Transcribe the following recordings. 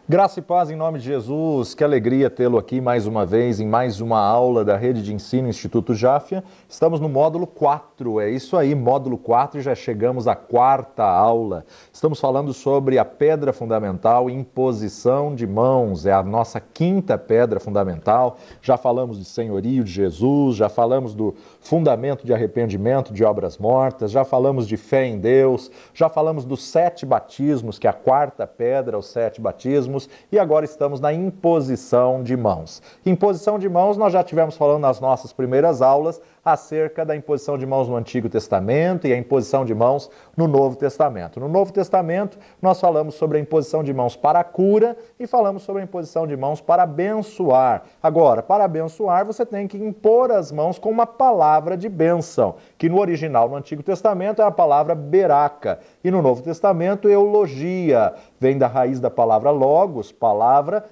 Graça e paz em nome de Jesus, que alegria tê-lo aqui mais uma vez, em mais uma aula da Rede de Ensino Instituto Jáfia. Estamos no módulo 4, é isso aí, módulo 4, e já chegamos à quarta aula. Estamos falando sobre a pedra fundamental, imposição de mãos, é a nossa quinta pedra fundamental. Já falamos de senhorio de Jesus, já falamos do fundamento de arrependimento de obras mortas, já falamos de fé em Deus, já falamos dos 7 batismos, que é a quarta pedra, os 7 batismos. E agora estamos na imposição de mãos. Imposição de mãos, nós já tivemos falando nas nossas primeiras aulas acerca da imposição de mãos no Antigo Testamento e a imposição de mãos no Novo Testamento. No Novo Testamento, nós falamos sobre a imposição de mãos para a cura e falamos sobre a imposição de mãos para abençoar. Agora, para abençoar, você tem que impor as mãos com uma palavra de bênção, que no original, no Antigo Testamento, é a palavra beraca, e no Novo Testamento, eulogia. Vem da raiz da palavra logos, palavra,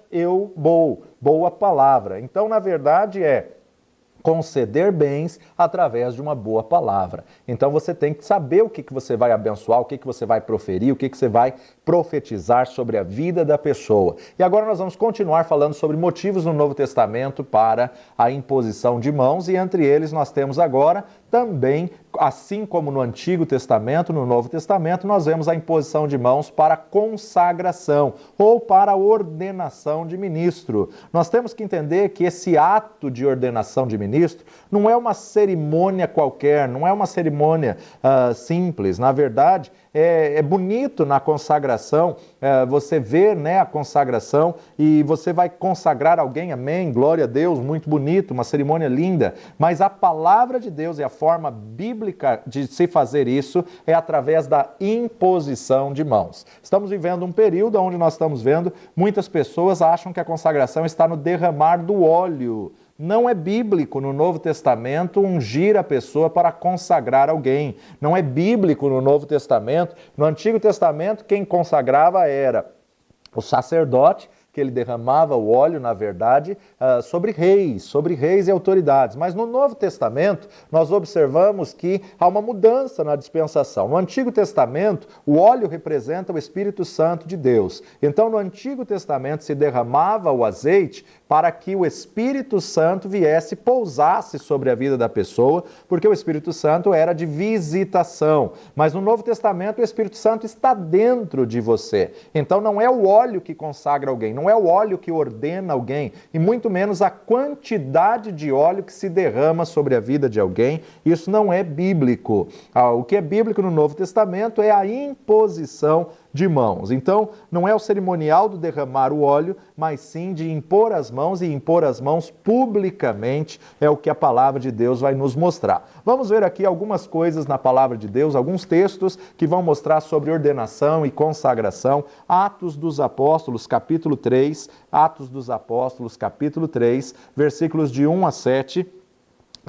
boa palavra. Então, na verdade, é conceder bens através de uma boa palavra. Então você tem que saber o que você vai abençoar, o que você vai proferir, o que você vai profetizar sobre a vida da pessoa. E agora nós vamos continuar falando sobre motivos no Novo Testamento para a imposição de mãos, e entre eles nós temos agora também, assim como no Antigo Testamento, no Novo Testamento, nós vemos a imposição de mãos para consagração ou para ordenação de ministro. Nós temos que entender que esse ato de ordenação de ministro não é uma cerimônia qualquer, não é uma cerimônia simples. Na verdade, é bonito na consagração, você ver, né, a consagração, e você vai consagrar alguém, amém, glória a Deus, muito bonito, uma cerimônia linda, mas a palavra de Deus e a forma bíblica de se fazer isso é através da imposição de mãos. Estamos vivendo um período onde nós estamos vendo muitas pessoas acham que a consagração está no derramar do óleo. Não é bíblico no Novo Testamento ungir a pessoa para consagrar alguém. Não é bíblico no Novo Testamento. No Antigo Testamento, quem consagrava era o sacerdote, que ele derramava o óleo, na verdade, sobre reis e autoridades. Mas no Novo Testamento, nós observamos que há uma mudança na dispensação. No Antigo Testamento, o óleo representa o Espírito Santo de Deus. Então, no Antigo Testamento, se derramava o azeite para que o Espírito Santo viesse, pousasse sobre a vida da pessoa, porque o Espírito Santo era de visitação. Mas no Novo Testamento, o Espírito Santo está dentro de você. Então, não é o óleo que consagra alguém, não é o óleo que ordena alguém, e muito menos a quantidade de óleo que se derrama sobre a vida de alguém. Isso não é bíblico. O que é bíblico no Novo Testamento é a imposição de mãos. Então, não é o cerimonial do derramar o óleo, mas sim de impor as mãos, e impor as mãos publicamente é o que a palavra de Deus vai nos mostrar. Vamos ver aqui algumas coisas na palavra de Deus, alguns textos que vão mostrar sobre ordenação e consagração. Atos dos Apóstolos, capítulo 3, Atos dos Apóstolos, capítulo 3, versículos de 1 a 7.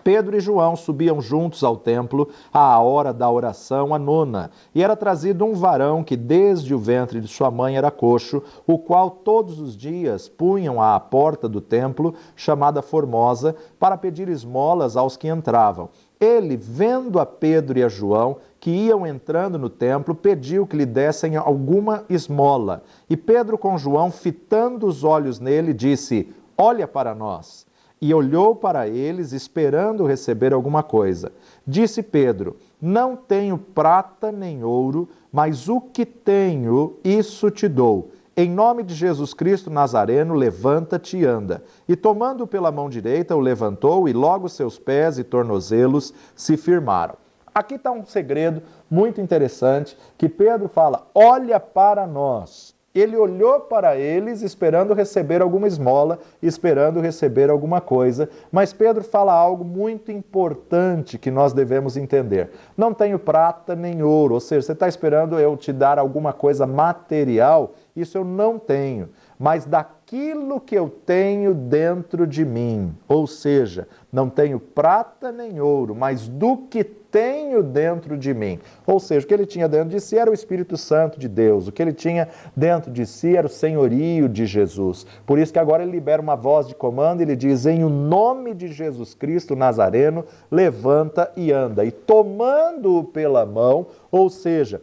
Pedro e João subiam juntos ao templo à hora da oração, a nona, e era trazido um varão que desde o ventre de sua mãe era coxo, o qual todos os dias punham à porta do templo, chamada Formosa, para pedir esmolas aos que entravam. Ele, vendo a Pedro e a João, que iam entrando no templo, pediu que lhe dessem alguma esmola. E Pedro com João, fitando os olhos nele, disse: "Olha para nós." E olhou para eles, esperando receber alguma coisa. Disse Pedro: "Não tenho prata nem ouro, mas o que tenho, isso te dou. Em nome de Jesus Cristo Nazareno, levanta-te e anda." E tomando-o pela mão direita, o levantou, e logo seus pés e tornozelos se firmaram. Aqui está um segredo muito interessante, que Pedro fala: olha para nós. Ele olhou para eles esperando receber alguma esmola, esperando receber alguma coisa. Mas Pedro fala algo muito importante que nós devemos entender. Não tenho prata nem ouro, ou seja, você está esperando eu te dar alguma coisa material? Isso eu não tenho. Mas daquilo que eu tenho dentro de mim, ou seja, não tenho prata nem ouro, mas do que tenho dentro de mim. Ou seja, o que ele tinha dentro de si era o Espírito Santo de Deus, o que ele tinha dentro de si era o senhorio de Jesus. Por isso que agora ele libera uma voz de comando e ele diz: em o nome de Jesus Cristo Nazareno, levanta e anda. E tomando-o pela mão, ou seja,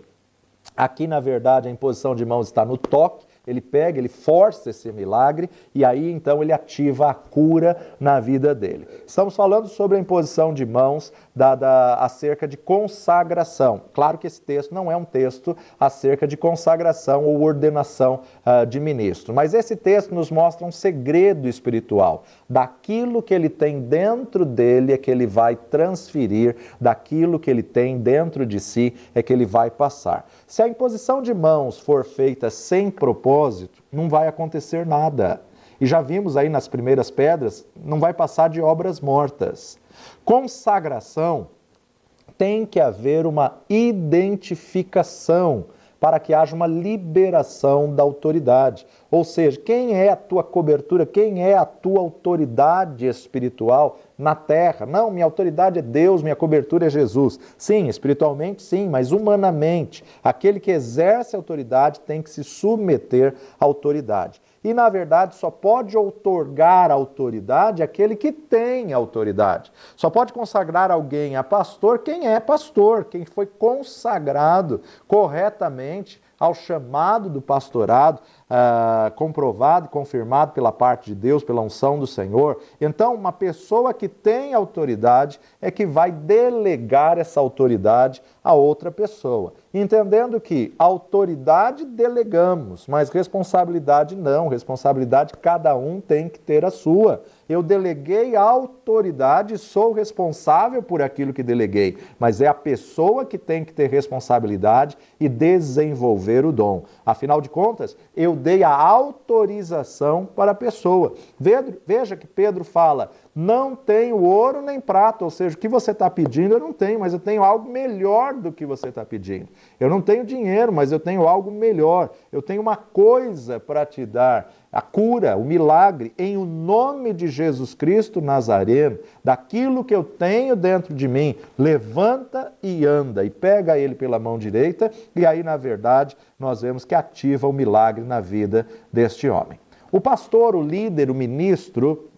aqui na verdade a imposição de mãos está no toque, ele pega, ele força esse milagre e aí então ele ativa a cura na vida dele. Estamos falando sobre a imposição de mãos acerca de consagração. Claro que esse texto não é um texto acerca de consagração ou ordenação de ministro, mas esse texto nos mostra um segredo espiritual. Daquilo que ele tem dentro dele é que ele vai transferir, daquilo que ele tem dentro de si é que ele vai passar. Se a imposição de mãos for feita sem propósito, não vai acontecer nada. E já vimos aí nas primeiras pedras, não vai passar de obras mortas. Consagração tem que haver uma identificação para que haja uma liberação da autoridade. Ou seja, quem é a tua cobertura, quem é a tua autoridade espiritual na terra? Não, minha autoridade é Deus, minha cobertura é Jesus. Sim, espiritualmente sim, mas humanamente, aquele que exerce a autoridade tem que se submeter à autoridade. E, na verdade, só pode outorgar autoridade aquele que tem autoridade. Só pode consagrar alguém a pastor quem é pastor, quem foi consagrado corretamente ao chamado do pastorado, comprovado e confirmado pela parte de Deus, pela unção do Senhor. Então, uma pessoa que tem autoridade é que vai delegar essa autoridade a outra pessoa. Entendendo que autoridade delegamos, mas responsabilidade não. Responsabilidade cada um tem que ter a sua. Eu deleguei a autoridade, sou responsável por aquilo que deleguei, mas é a pessoa que tem que ter responsabilidade e desenvolver o dom. Afinal de contas, eu dei a autorização para a pessoa. Veja que Pedro fala, não tenho ouro nem prata, ou seja, o que você está pedindo eu não tenho, mas eu tenho algo melhor do que você está pedindo. Eu não tenho dinheiro, mas eu tenho algo melhor. Eu tenho uma coisa para te dar, a cura, o milagre, em o nome de Jesus Cristo Nazareno, daquilo que eu tenho dentro de mim, levanta e anda, e pega ele pela mão direita, e aí, na verdade, nós vemos que ativa o milagre na vida deste homem. O pastor, o líder, o ministro,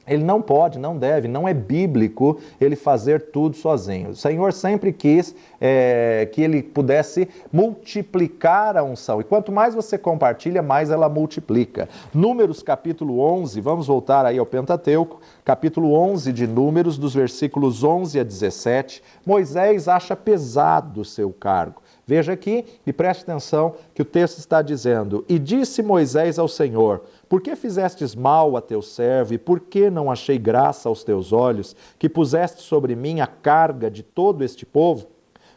ele não pode, não deve, não é bíblico ele fazer tudo sozinho. O Senhor sempre quis que ele pudesse multiplicar a unção. E quanto mais você compartilha, mais ela multiplica. Números capítulo 11, vamos voltar aí ao Pentateuco, capítulo 11 de Números, dos versículos 11 a 17, Moisés acha pesado o seu cargo. Veja aqui e preste atenção que o texto está dizendo, e disse Moisés ao Senhor, por que fizestes mal a teu servo e por que não achei graça aos teus olhos, que puseste sobre mim a carga de todo este povo?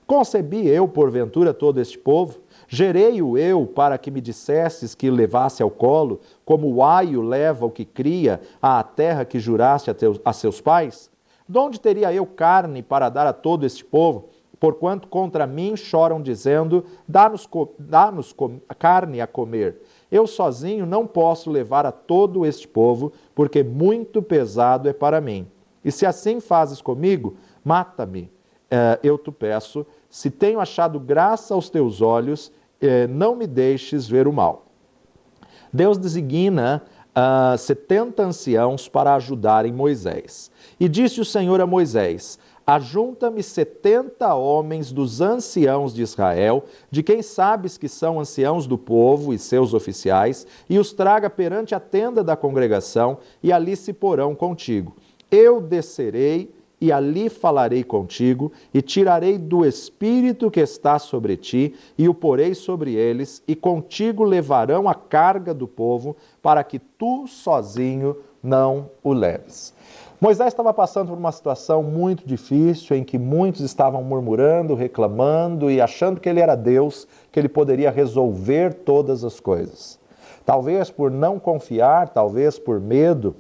Concebi eu, porventura, todo este povo? Gerei-o eu para que me dissesses que o levasse ao colo, como o aio leva o que cria à terra que juraste a seus pais? De onde teria eu carne para dar a todo este povo? Porquanto contra mim choram, dizendo, dá-nos carne a comer. Eu sozinho não posso levar a todo este povo, porque muito pesado é para mim. E se assim fazes comigo, mata-me, eu te peço. Se tenho achado graça aos teus olhos, não me deixes ver o mal. Deus designa 70 anciãos para ajudarem Moisés. E disse o Senhor a Moisés, ajunta-me 70 homens dos anciãos de Israel, de quem sabes que são anciãos do povo e seus oficiais, e os traga perante a tenda da congregação, e ali se porão contigo. Eu descerei e ali falarei contigo, e tirarei do Espírito que está sobre ti, e o porei sobre eles, e contigo levarão a carga do povo, para que tu sozinho não o leves. Moisés estava passando por uma situação muito difícil, em que muitos estavam murmurando, reclamando e achando que ele era Deus, que ele poderia resolver todas as coisas. Talvez por não confiar, talvez por medo,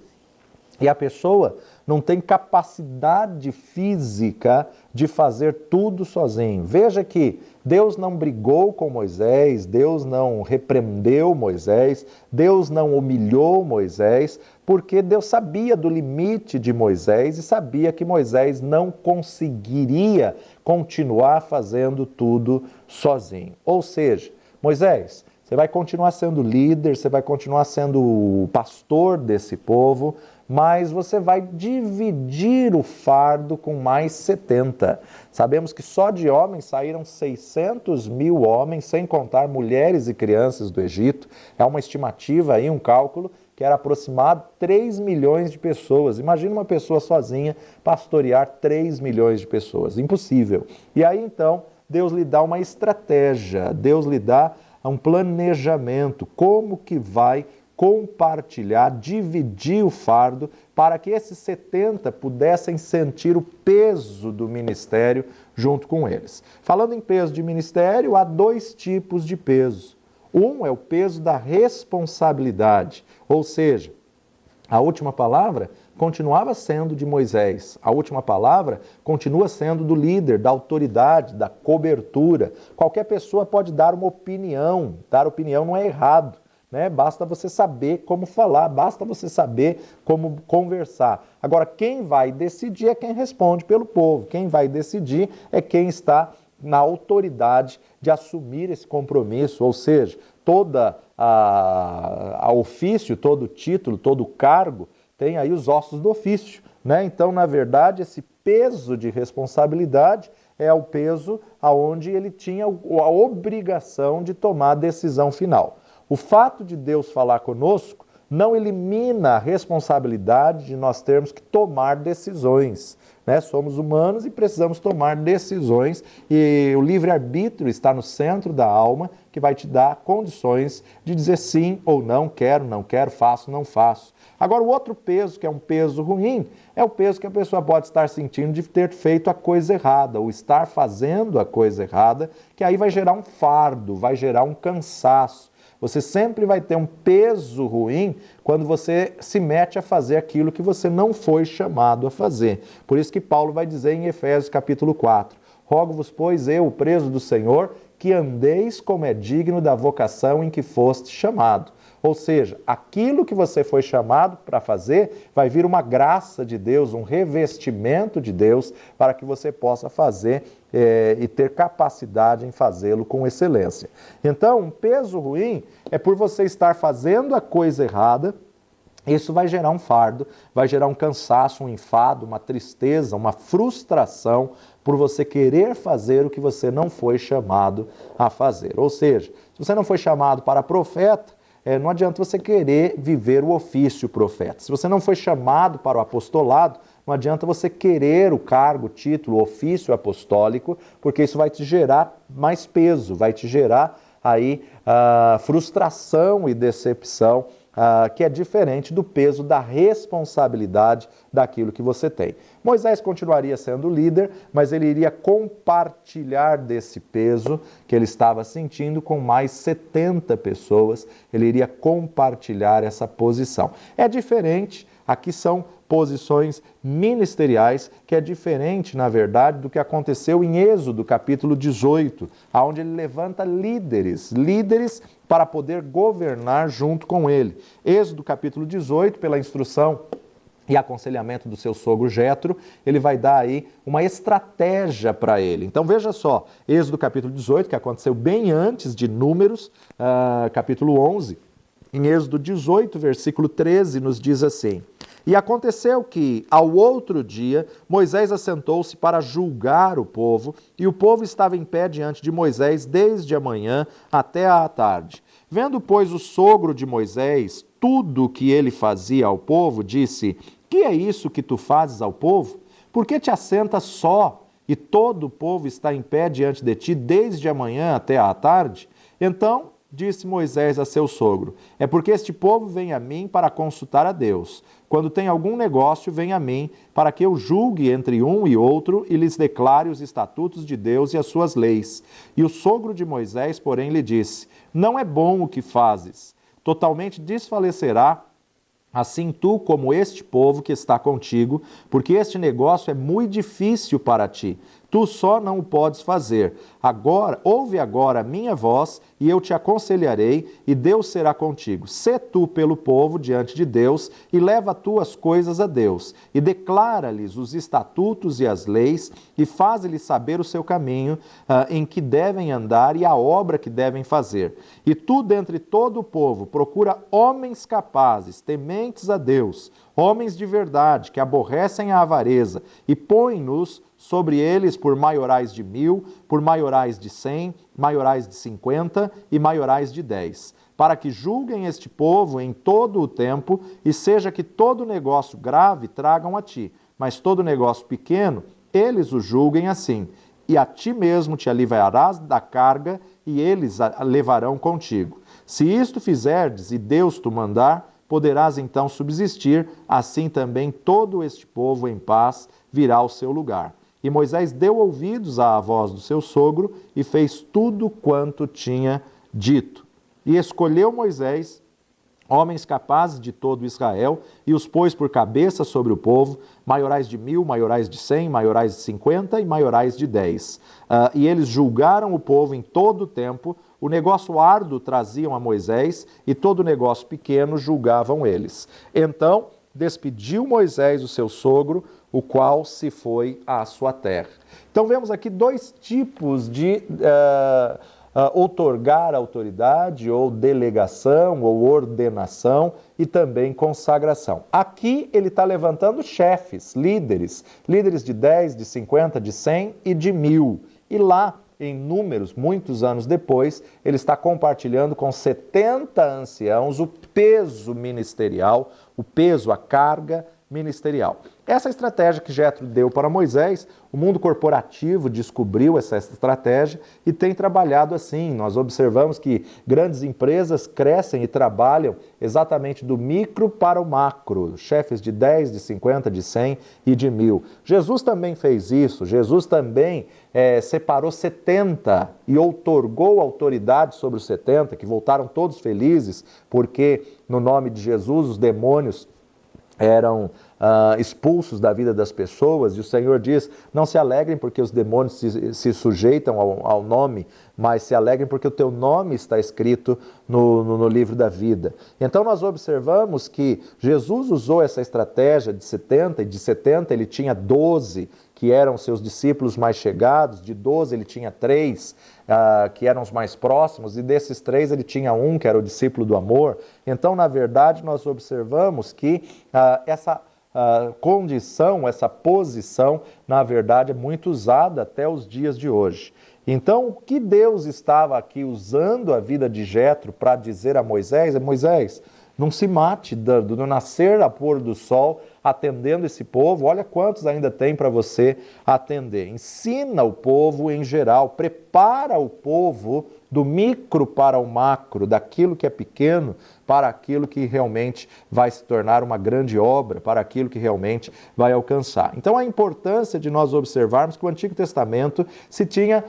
e a pessoa não tem capacidade física de fazer tudo sozinho. Veja que Deus não brigou com Moisés, Deus não repreendeu Moisés, Deus não humilhou Moisés, porque Deus sabia do limite de Moisés e sabia que Moisés não conseguiria continuar fazendo tudo sozinho. Ou seja, Moisés, você vai continuar sendo líder, você vai continuar sendo o pastor desse povo, mas você vai dividir o fardo com mais 70. Sabemos que só de homens saíram 600 mil homens, sem contar mulheres e crianças do Egito. É uma estimativa aí, um cálculo, que era aproximado 3 milhões de pessoas. Imagina uma pessoa sozinha pastorear 3 milhões de pessoas. Impossível. E aí, então, Deus lhe dá uma estratégia, Deus lhe dá um planejamento, como que vai compartilhar, dividir o fardo, para que esses 70 pudessem sentir o peso do ministério junto com eles. Falando em peso de ministério, há dois tipos de peso. Um é o peso da responsabilidade, ou seja, a última palavra continuava sendo de Moisés. A última palavra continua sendo do líder, da autoridade, da cobertura. Qualquer pessoa pode dar uma opinião. Dar opinião não é errado, né? Basta você saber como falar, basta você saber como conversar. Agora, quem vai decidir é quem responde pelo povo. Quem vai decidir é quem está na autoridade de assumir esse compromisso, ou seja, toda a ofício, todo título, todo cargo, tem aí os ossos do ofício, né? Então, na verdade, esse peso de responsabilidade é o peso aonde ele tinha a obrigação de tomar a decisão final. O fato de Deus falar conosco não elimina a responsabilidade de nós termos que tomar decisões, né? Somos humanos e precisamos tomar decisões, e o livre-arbítrio está no centro da alma, que vai te dar condições de dizer sim ou não, quero, não quero, faço, não faço. Agora, o outro peso, que é um peso ruim, é o peso que a pessoa pode estar sentindo de ter feito a coisa errada, ou estar fazendo a coisa errada, que aí vai gerar um fardo, vai gerar um cansaço. Você sempre vai ter um peso ruim quando você se mete a fazer aquilo que você não foi chamado a fazer. Por isso que Paulo vai dizer em Efésios capítulo 4, rogo-vos, pois eu, o preso do Senhor, que andeis como é digno da vocação em que foste chamado. Ou seja, aquilo que você foi chamado para fazer, vai vir uma graça de Deus, um revestimento de Deus, para que você possa fazer e ter capacidade em fazê-lo com excelência. Então, um peso ruim é por você estar fazendo a coisa errada. Isso vai gerar um fardo, vai gerar um cansaço, um enfado, uma tristeza, uma frustração por você querer fazer o que você não foi chamado a fazer. Ou seja, se você não foi chamado para profeta, não adianta você querer viver o ofício profeta. Se você não foi chamado para o apostolado, não adianta você querer o cargo, o título, o ofício apostólico, porque isso vai te gerar mais peso, vai te gerar aí frustração e decepção, que é diferente do peso da responsabilidade daquilo que você tem. Moisés continuaria sendo líder, mas ele iria compartilhar desse peso que ele estava sentindo com mais 70 pessoas, ele iria compartilhar essa posição. É diferente, aqui são posições ministeriais, que é diferente, na verdade, do que aconteceu em Êxodo, capítulo 18, onde ele levanta líderes para poder governar junto com ele. Êxodo, capítulo 18, pela instrução e aconselhamento do seu sogro Jetro, ele vai dar aí uma estratégia para ele. Então veja só, Êxodo capítulo 18, que aconteceu bem antes de Números, capítulo 11, em Êxodo 18, versículo 13, nos diz assim: e aconteceu que, ao outro dia, Moisés assentou-se para julgar o povo, e o povo estava em pé diante de Moisés desde a manhã até à tarde. Vendo, pois, o sogro de Moisés tudo o que ele fazia ao povo, disse: que é isso que tu fazes ao povo? Por que te assentas só, e todo o povo está em pé diante de ti desde a manhã até à tarde? Então disse Moisés a seu sogro: é porque este povo vem a mim para consultar a Deus. Quando tem algum negócio, vem a mim, para que eu julgue entre um e outro e lhes declare os estatutos de Deus e as suas leis. E o sogro de Moisés, porém, lhe disse: não é bom o que fazes. Totalmente desfalecerá assim tu como este povo que está contigo, porque este negócio é muito difícil para ti. Tu só não o podes fazer. Ouve agora a minha voz, e eu te aconselharei, e Deus será contigo. Sê tu pelo povo diante de Deus, e leva tuas coisas a Deus, e declara-lhes os estatutos e as leis, e faz-lhes saber o seu caminho, em que devem andar, e a obra que devem fazer. E tu, dentre todo o povo, procura homens capazes, tementes a Deus, homens de verdade, que aborrecem a avareza, e põe-nos sobre eles por maiorais de 1000, por maiorais de 100, maiorais de 50 e maiorais de 10, para que julguem este povo em todo o tempo, e seja que todo negócio grave tragam a ti, mas todo negócio pequeno, eles o julguem assim. E a ti mesmo te aliviarás da carga, e eles a levarão contigo. Se isto fizerdes, e Deus te mandar, poderás então subsistir, assim também todo este povo em paz virá ao seu lugar. E Moisés deu ouvidos à voz do seu sogro e fez tudo quanto tinha dito. E escolheu Moisés homens capazes de todo Israel, e os pôs por cabeça sobre o povo, maiorais de 1000, maiorais de 100, maiorais de 50 e maiorais de 10. E eles julgaram o povo em todo o tempo, o negócio árduo traziam a Moisés, e todo negócio pequeno julgavam eles. Então despediu Moisés o seu sogro, o qual se foi à sua terra. Então vemos aqui dois tipos de outorgar autoridade, ou delegação, ou ordenação, e também consagração. Aqui ele está levantando chefes, líderes de 10, de 50, de 100 e de 1000. E lá, em Números, muitos anos depois, ele está compartilhando com 70 anciãos o peso ministerial, o peso, a carga ministerial. Essa estratégia que Jetro deu para Moisés, o mundo corporativo descobriu essa estratégia e tem trabalhado assim. Nós observamos que grandes empresas crescem e trabalham exatamente do micro para o macro, chefes de 10, de 50, de 100 e de 1000. Jesus também fez isso, Jesus também separou 70 e outorgou autoridade sobre os 70, que voltaram todos felizes, porque no nome de Jesus os demônios eram expulsos da vida das pessoas, e o Senhor diz, não se alegrem porque os demônios se sujeitam ao nome, mas se alegrem porque o teu nome está escrito no livro da vida. Então nós observamos que Jesus usou essa estratégia de 70, e de 70 ele tinha 12, que eram seus discípulos mais chegados, de 12 ele tinha 3, que eram os mais próximos, e desses 3 ele tinha 1, que era o discípulo do amor. Então, na verdade, nós observamos que essa condição, essa posição, na verdade, é muito usada até os dias de hoje. Então, o que Deus estava aqui usando a vida de Jetro para dizer a Moisés é: Moisés, não se mate do nascer a pôr do sol atendendo esse povo. Olha quantos ainda tem para você atender. Ensina o povo em geral, prepara o povo do micro para o macro, daquilo que é pequeno para aquilo que realmente vai se tornar uma grande obra, para aquilo que realmente vai alcançar. Então a importância de nós observarmos que o Antigo Testamento se tinha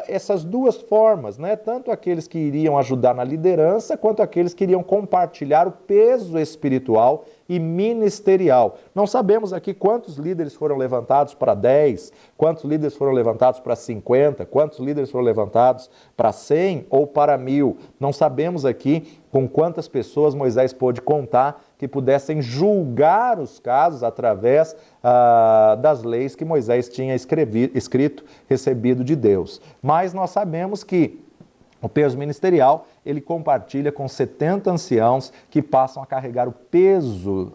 essas duas formas, né? Tanto aqueles que iriam ajudar na liderança, quanto aqueles que iriam compartilhar o peso espiritual e ministerial. Não sabemos aqui quantos líderes foram levantados para 10, quantos líderes foram levantados para 50, quantos líderes foram levantados para 100 ou para 1000. Não sabemos aqui com quantas pessoas Moisés pôde contar que pudessem julgar os casos através das leis que Moisés tinha escrito, recebido de Deus. Mas nós sabemos que o peso ministerial, ele compartilha com 70 anciãos que passam a carregar o peso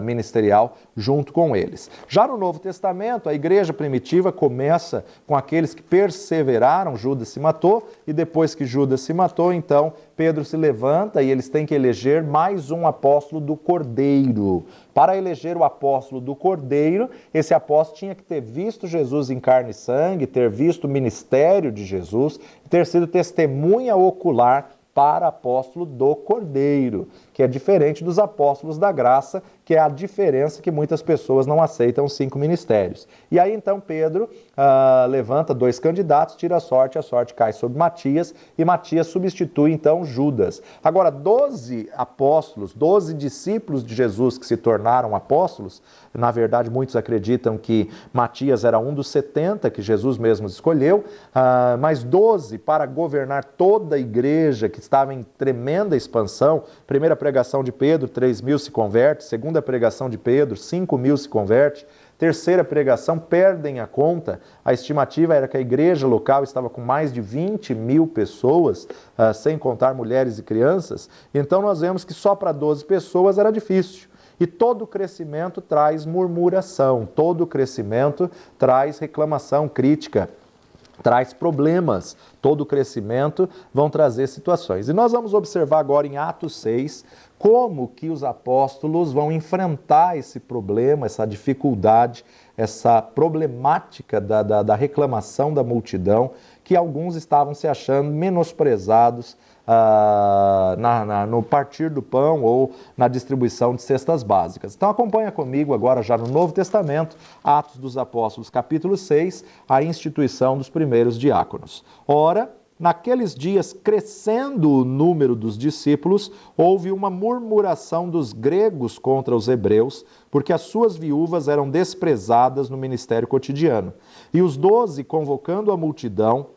ministerial junto com eles. Já no Novo Testamento, a igreja primitiva começa com aqueles que perseveraram. Judas se matou, e depois que Judas se matou, então Pedro se levanta e eles têm que eleger mais um apóstolo do Cordeiro. Para eleger o apóstolo do Cordeiro, esse apóstolo tinha que ter visto Jesus em carne e sangue, ter visto o ministério de Jesus, ter sido testemunha ocular para apóstolo do Cordeiro, que é diferente dos apóstolos da graça, que é a diferença que muitas pessoas não aceitam os 5 ministérios. E aí então Pedro levanta 2 candidatos, tira a sorte cai sobre Matias, e Matias substitui então Judas. Agora, 12 apóstolos, 12 discípulos de Jesus que se tornaram apóstolos, na verdade muitos acreditam que Matias era um dos 70 que Jesus mesmo escolheu, mas 12 para governar toda a igreja que estava em tremenda expansão. Primeira pregação de Pedro, 3.000 se converte. Segunda pregação de Pedro, 5.000 se converte. Terceira pregação, perdem a conta. A estimativa era que a igreja local estava com mais de 20.000 pessoas, sem contar mulheres e crianças. Então nós vemos que só para 12 pessoas era difícil. E todo crescimento traz murmuração, todo crescimento traz reclamação, crítica, traz problemas. Todo crescimento vão trazer situações. E nós vamos observar agora em Atos 6 como que os apóstolos vão enfrentar esse problema, essa dificuldade, essa problemática da reclamação da multidão, que alguns estavam se achando menosprezados no partir do pão ou na distribuição de cestas básicas. Então acompanha comigo agora já no Novo Testamento, Atos dos Apóstolos, capítulo 6, a instituição dos primeiros diáconos. Ora, naqueles dias, crescendo o número dos discípulos, houve uma murmuração dos gregos contra os hebreus, porque as suas viúvas eram desprezadas no ministério cotidiano. E os 12, convocando a multidão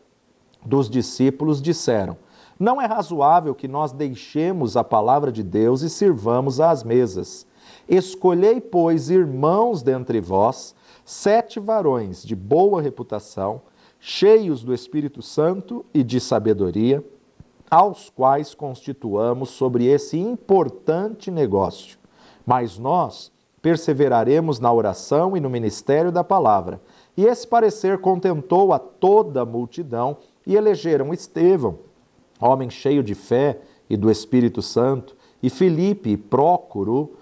dos discípulos, disseram: não é razoável que nós deixemos a palavra de Deus e sirvamos às mesas. Escolhei, pois, irmãos dentre vós, 7 varões de boa reputação, cheios do Espírito Santo e de sabedoria, aos quais constituamos sobre esse importante negócio. Mas nós perseveraremos na oração e no ministério da palavra. E esse parecer contentou a toda a multidão, e elegeram Estevão, homem cheio de fé e do Espírito Santo, e Filipe, e Prócoro,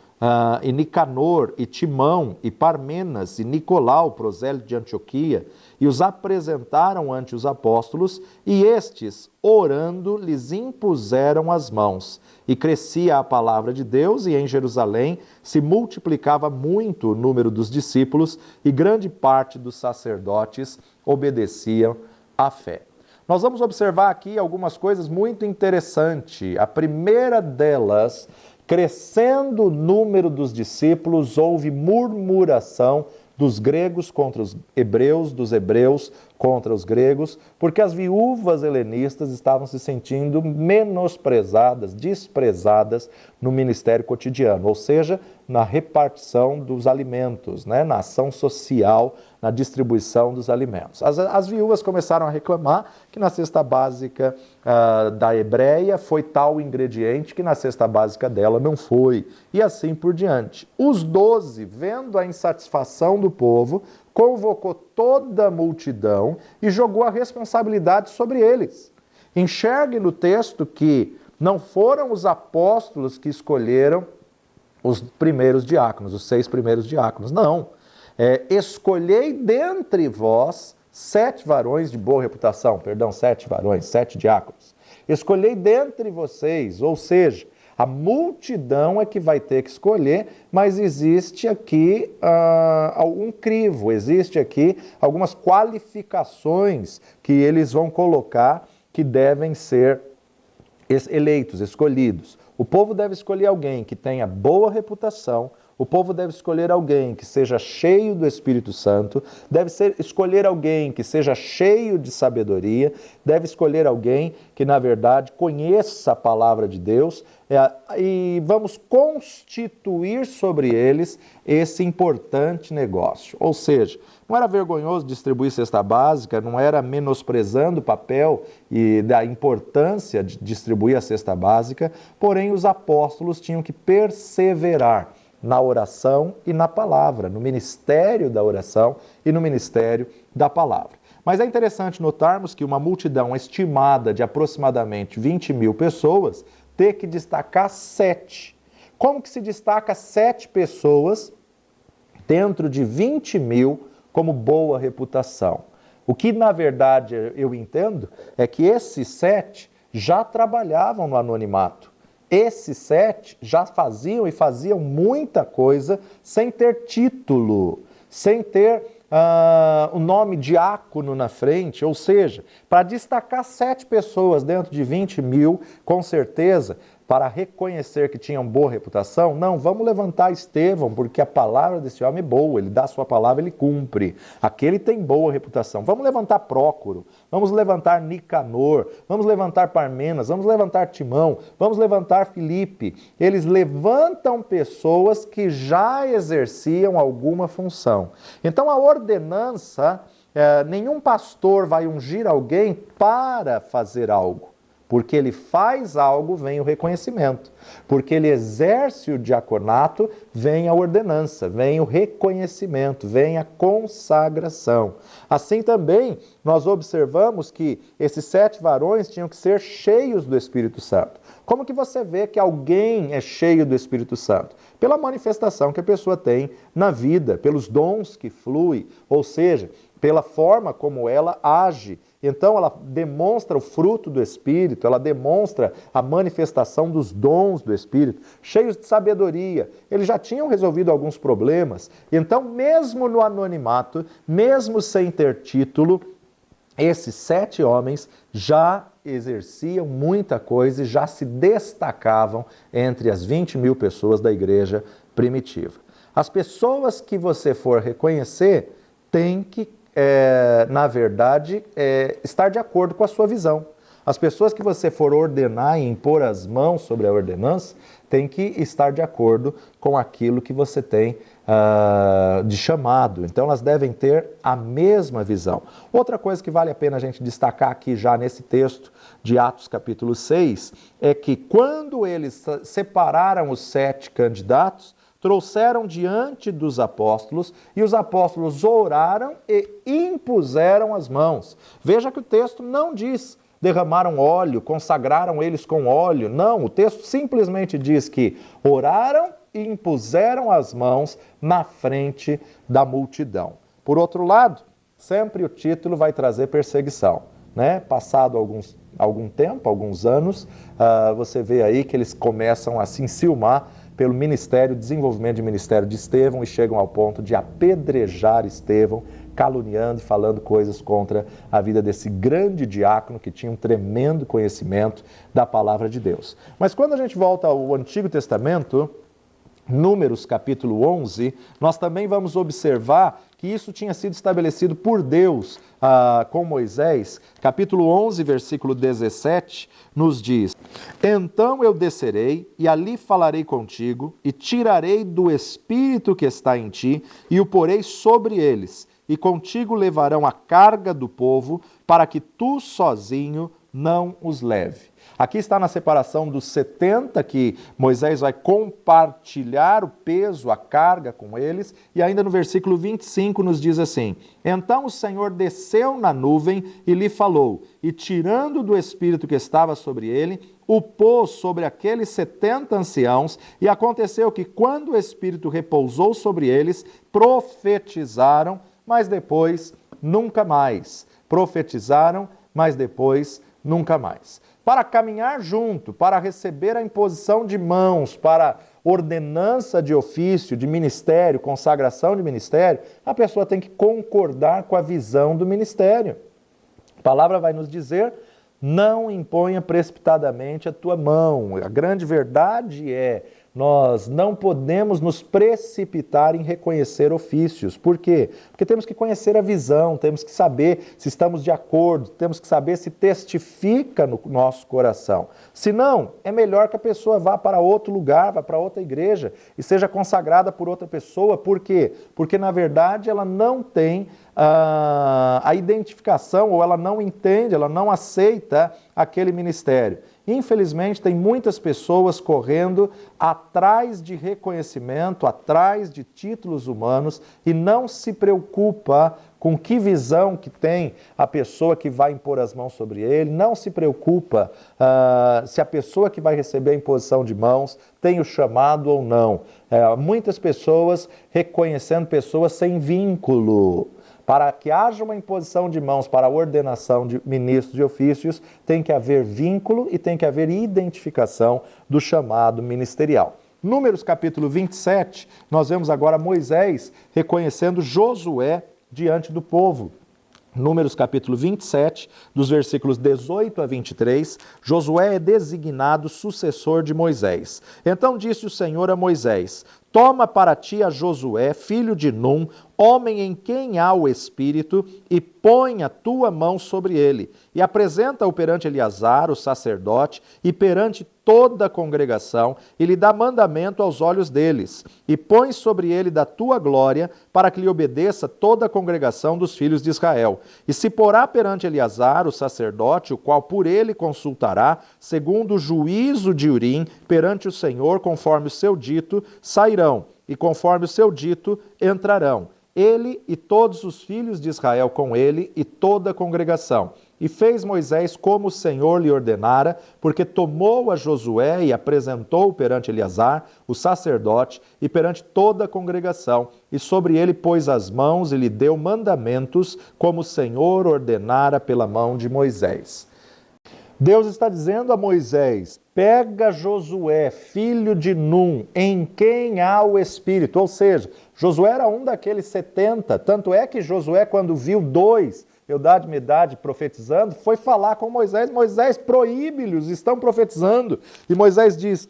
e Nicanor, e Timão, e Parmenas, e Nicolau, prosélito de Antioquia, e os apresentaram ante os apóstolos, e estes, orando, lhes impuseram as mãos. E crescia a palavra de Deus, e em Jerusalém se multiplicava muito o número dos discípulos, e grande parte dos sacerdotes obedeciam à fé. Nós vamos observar aqui algumas coisas muito interessantes. A primeira delas, crescendo o número dos discípulos, houve murmuração dos gregos contra os hebreus, dos hebreus contra os gregos, porque as viúvas helenistas estavam se sentindo menosprezadas, desprezadas no ministério cotidiano, ou seja, na repartição dos alimentos, na ação social, na distribuição dos alimentos. As viúvas começaram a reclamar que na cesta básica da hebreia foi tal ingrediente que na cesta básica dela não foi, e assim por diante. Os 12, vendo a insatisfação do povo, convocou toda a multidão e jogou a responsabilidade sobre eles. Enxergue no texto que não foram os apóstolos que escolheram os primeiros diáconos, os 6 primeiros diáconos, não. Escolhei dentre vós 7 varões de boa reputação, 7 varões, 7 diáconos. Escolhei dentre vocês, ou seja, a multidão é que vai ter que escolher, mas existe aqui algum crivo, existe aqui algumas qualificações que eles vão colocar que devem ser eleitos, escolhidos. O povo deve escolher alguém que tenha boa reputação, o povo deve escolher alguém que seja cheio do Espírito Santo, deve escolher alguém que seja cheio de sabedoria, deve escolher alguém que, na verdade, conheça a palavra de Deus, e vamos constituir sobre eles esse importante negócio. Ou seja, não era vergonhoso distribuir cesta básica, não era menosprezando o papel e da importância de distribuir a cesta básica, porém os apóstolos tinham que perseverar na oração e na palavra, no ministério da oração e no ministério da palavra. Mas é interessante notarmos que uma multidão estimada de aproximadamente 20 mil pessoas ter que destacar 7. Como que se destaca 7 pessoas dentro de 20 mil como boa reputação? O que, na verdade, eu entendo é que esses 7 já trabalhavam no anonimato. Esses 7 já faziam muita coisa sem ter título, sem ter o nome diácono na frente, ou seja, para destacar 7 pessoas dentro de 20 mil, com certeza, para reconhecer que tinham boa reputação, não, vamos levantar Estevão, porque a palavra desse homem é boa, ele dá a sua palavra, ele cumpre. Aquele tem boa reputação. Vamos levantar Prócoro, vamos levantar Nicanor, vamos levantar Parmenas, vamos levantar Timão, vamos levantar Filipe. Eles levantam pessoas que já exerciam alguma função. Então a ordenança, nenhum pastor vai ungir alguém para fazer algo. Porque ele faz algo, vem o reconhecimento. Porque ele exerce o diaconato, vem a ordenança, vem o reconhecimento, vem a consagração. Assim também, nós observamos que esses 7 varões tinham que ser cheios do Espírito Santo. Como que você vê que alguém é cheio do Espírito Santo? Pela manifestação que a pessoa tem na vida, pelos dons que flui, ou seja, pela forma como ela age. Então ela demonstra o fruto do Espírito, ela demonstra a manifestação dos dons do Espírito, cheios de sabedoria. Eles já tinham resolvido alguns problemas, então mesmo no anonimato, mesmo sem ter título, esses 7 homens já exerciam muita coisa e já se destacavam entre as 20.000 pessoas da igreja primitiva. As pessoas que você for reconhecer têm que na verdade, estar de acordo com a sua visão. As pessoas que você for ordenar e impor as mãos sobre a ordenança têm que estar de acordo com aquilo que você tem de chamado. Então, elas devem ter a mesma visão. Outra coisa que vale a pena a gente destacar aqui já nesse texto de Atos capítulo 6 é que quando eles separaram os 7 candidatos, trouxeram diante dos apóstolos e os apóstolos oraram e impuseram as mãos. Veja que o texto não diz derramaram óleo, consagraram eles com óleo. Não, o texto simplesmente diz que oraram e impuseram as mãos na frente da multidão. Por outro lado, sempre o título vai trazer perseguição, né? Passado algum tempo, alguns anos, você vê aí que eles começam a se enciumar pelo ministério, desenvolvimento de ministério de Estevão e chegam ao ponto de apedrejar Estevão, caluniando e falando coisas contra a vida desse grande diácono que tinha um tremendo conhecimento da palavra de Deus. Mas quando a gente volta ao Antigo Testamento, Números capítulo 11, nós também vamos observar que isso tinha sido estabelecido por Deus com Moisés. Capítulo 11, versículo 17, nos diz: Então eu descerei e ali falarei contigo e tirarei do Espírito que está em ti e o porei sobre eles, e contigo levarão a carga do povo para que tu sozinho não os leve. Aqui está na separação dos 70 que Moisés vai compartilhar o peso, a carga com eles, e ainda no versículo 25 nos diz assim: Então o Senhor desceu na nuvem e lhe falou, e tirando do Espírito que estava sobre ele, o pôs sobre aqueles 70 anciãos, e aconteceu que quando o Espírito repousou sobre eles, profetizaram, mas depois nunca mais. Profetizaram, mas depois nunca mais. Para caminhar junto, para receber a imposição de mãos, para ordenança de ofício, de ministério, consagração de ministério, a pessoa tem que concordar com a visão do ministério. A palavra vai nos dizer: não imponha precipitadamente a tua mão. A grande verdade é: nós não podemos nos precipitar em reconhecer ofícios. Por quê? Porque temos que conhecer a visão, temos que saber se estamos de acordo, temos que saber se testifica no nosso coração. Se não, é melhor que a pessoa vá para outro lugar, vá para outra igreja e seja consagrada por outra pessoa. Por quê? Porque, na verdade, ela não tem a identificação, ou ela não entende, ela não aceita aquele ministério. Infelizmente, tem muitas pessoas correndo atrás de reconhecimento, atrás de títulos humanos e não se preocupa com que visão que tem a pessoa que vai impor as mãos sobre ele, não se preocupa se a pessoa que vai receber a imposição de mãos tem o chamado ou não. Muitas pessoas reconhecendo pessoas sem vínculo. Para que haja uma imposição de mãos para a ordenação de ministros de ofícios, tem que haver vínculo e tem que haver identificação do chamado ministerial. Números capítulo 27, nós vemos agora Moisés reconhecendo Josué diante do povo. Números capítulo 27, dos versículos 18 a 23, Josué é designado sucessor de Moisés. Então disse o Senhor a Moisés: Toma para ti a Josué, filho de Num, homem em quem há o Espírito, e põe a tua mão sobre ele, e apresenta-o perante Eleazar, o sacerdote, e perante toda a congregação, e lhe dá mandamento aos olhos deles, e põe sobre ele da tua glória, para que lhe obedeça toda a congregação dos filhos de Israel. E se porá perante Eleazar, o sacerdote, o qual por ele consultará, segundo o juízo de Urim, perante o Senhor, conforme o seu dito, sairão, e conforme o seu dito, entrarão. Ele e todos os filhos de Israel com ele e toda a congregação. E fez Moisés como o Senhor lhe ordenara, porque tomou a Josué e apresentou perante Eleazar, o sacerdote, e perante toda a congregação, e sobre ele pôs as mãos e lhe deu mandamentos, como o Senhor ordenara pela mão de Moisés. Deus está dizendo a Moisés: pega Josué, filho de Num, em quem há o Espírito. Ou seja, Josué era um daqueles 70, tanto é que Josué, quando viu dois, Eldade e Medade, profetizando, foi falar com Moisés: Moisés, proíbe-lhes, estão profetizando. E Moisés diz: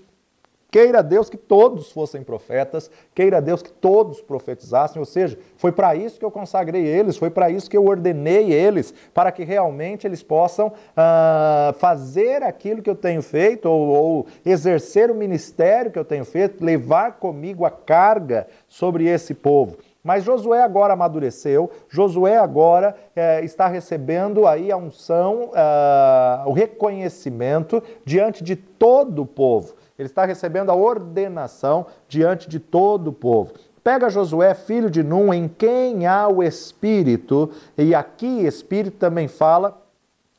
queira Deus que todos fossem profetas, queira Deus que todos profetizassem, ou seja, foi para isso que eu consagrei eles, foi para isso que eu ordenei eles, para que realmente eles possam fazer aquilo que eu tenho feito, ou exercer o ministério que eu tenho feito, levar comigo a carga sobre esse povo. Mas Josué agora amadureceu, Josué agora está recebendo aí a unção, o reconhecimento diante de todo o povo. Ele está recebendo a ordenação diante de todo o povo. Pega Josué, filho de Num, em quem há o Espírito, e aqui Espírito também fala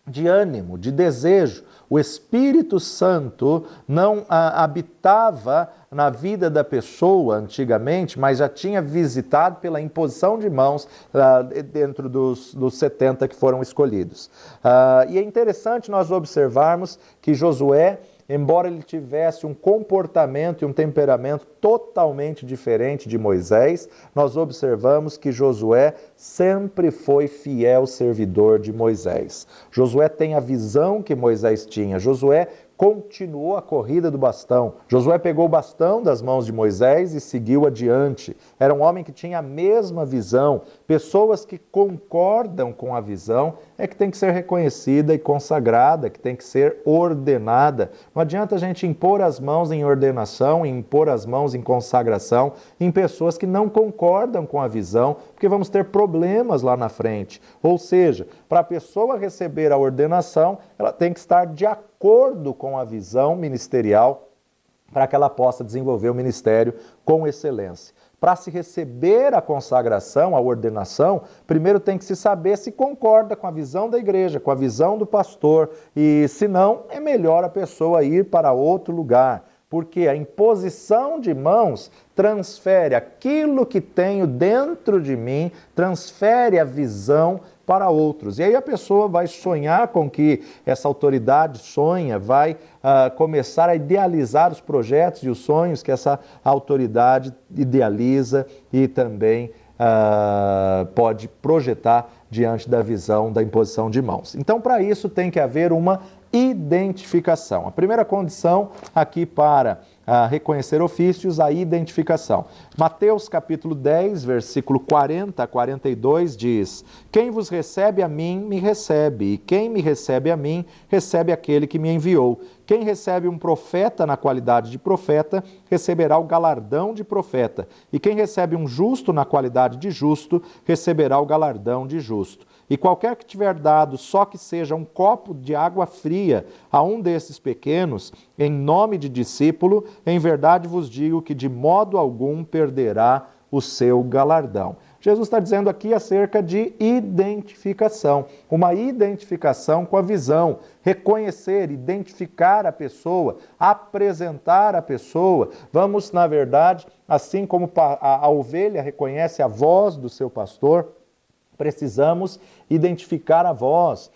de ânimo, de desejo. O Espírito Santo não habitava na vida da pessoa antigamente, mas já tinha visitado pela imposição de mãos dentro dos 70 que foram escolhidos. E é interessante nós observarmos que Josué, embora ele tivesse um comportamento e um temperamento totalmente diferente de Moisés, nós observamos que Josué sempre foi fiel servidor de Moisés. Josué tem a visão que Moisés tinha. Josué continuou a corrida do bastão. Josué pegou o bastão das mãos de Moisés e seguiu adiante. Era um homem que tinha a mesma visão. Pessoas que concordam com a visão é que tem que ser reconhecida e consagrada, que tem que ser ordenada. Não adianta a gente impor as mãos em ordenação, impor as mãos em consagração em pessoas que não concordam com a visão, porque vamos ter problemas lá na frente. Ou seja, para a pessoa receber a ordenação, ela tem que estar de acordo com a visão ministerial para que ela possa desenvolver o ministério com excelência. Para se receber a consagração, a ordenação, primeiro tem que se saber se concorda com a visão da igreja, com a visão do pastor, e se não, é melhor a pessoa ir para outro lugar. Porque a imposição de mãos transfere aquilo que tenho dentro de mim, transfere a visão para outros. E aí a pessoa vai sonhar com que essa autoridade sonha, vai começar a idealizar os projetos e os sonhos que essa autoridade idealiza e também pode projetar diante da visão da imposição de mãos. Então, para isso tem que haver uma identificação. A primeira condição aqui para reconhecer ofícios, a identificação. Mateus capítulo 10, versículo 40 a 42 diz: quem vos recebe a mim, me recebe, e quem me recebe a mim, recebe aquele que me enviou. Quem recebe um profeta na qualidade de profeta, receberá o galardão de profeta, e quem recebe um justo na qualidade de justo, receberá o galardão de justo. E qualquer que tiver dado só que seja um copo de água fria a um desses pequenos, em nome de discípulo, em verdade vos digo que de modo algum perderá o seu galardão. Jesus está dizendo aqui acerca de identificação, uma identificação com a visão, reconhecer, identificar a pessoa, apresentar a pessoa. Vamos, na verdade, assim como a ovelha reconhece a voz do seu pastor, precisamos identificar a voz.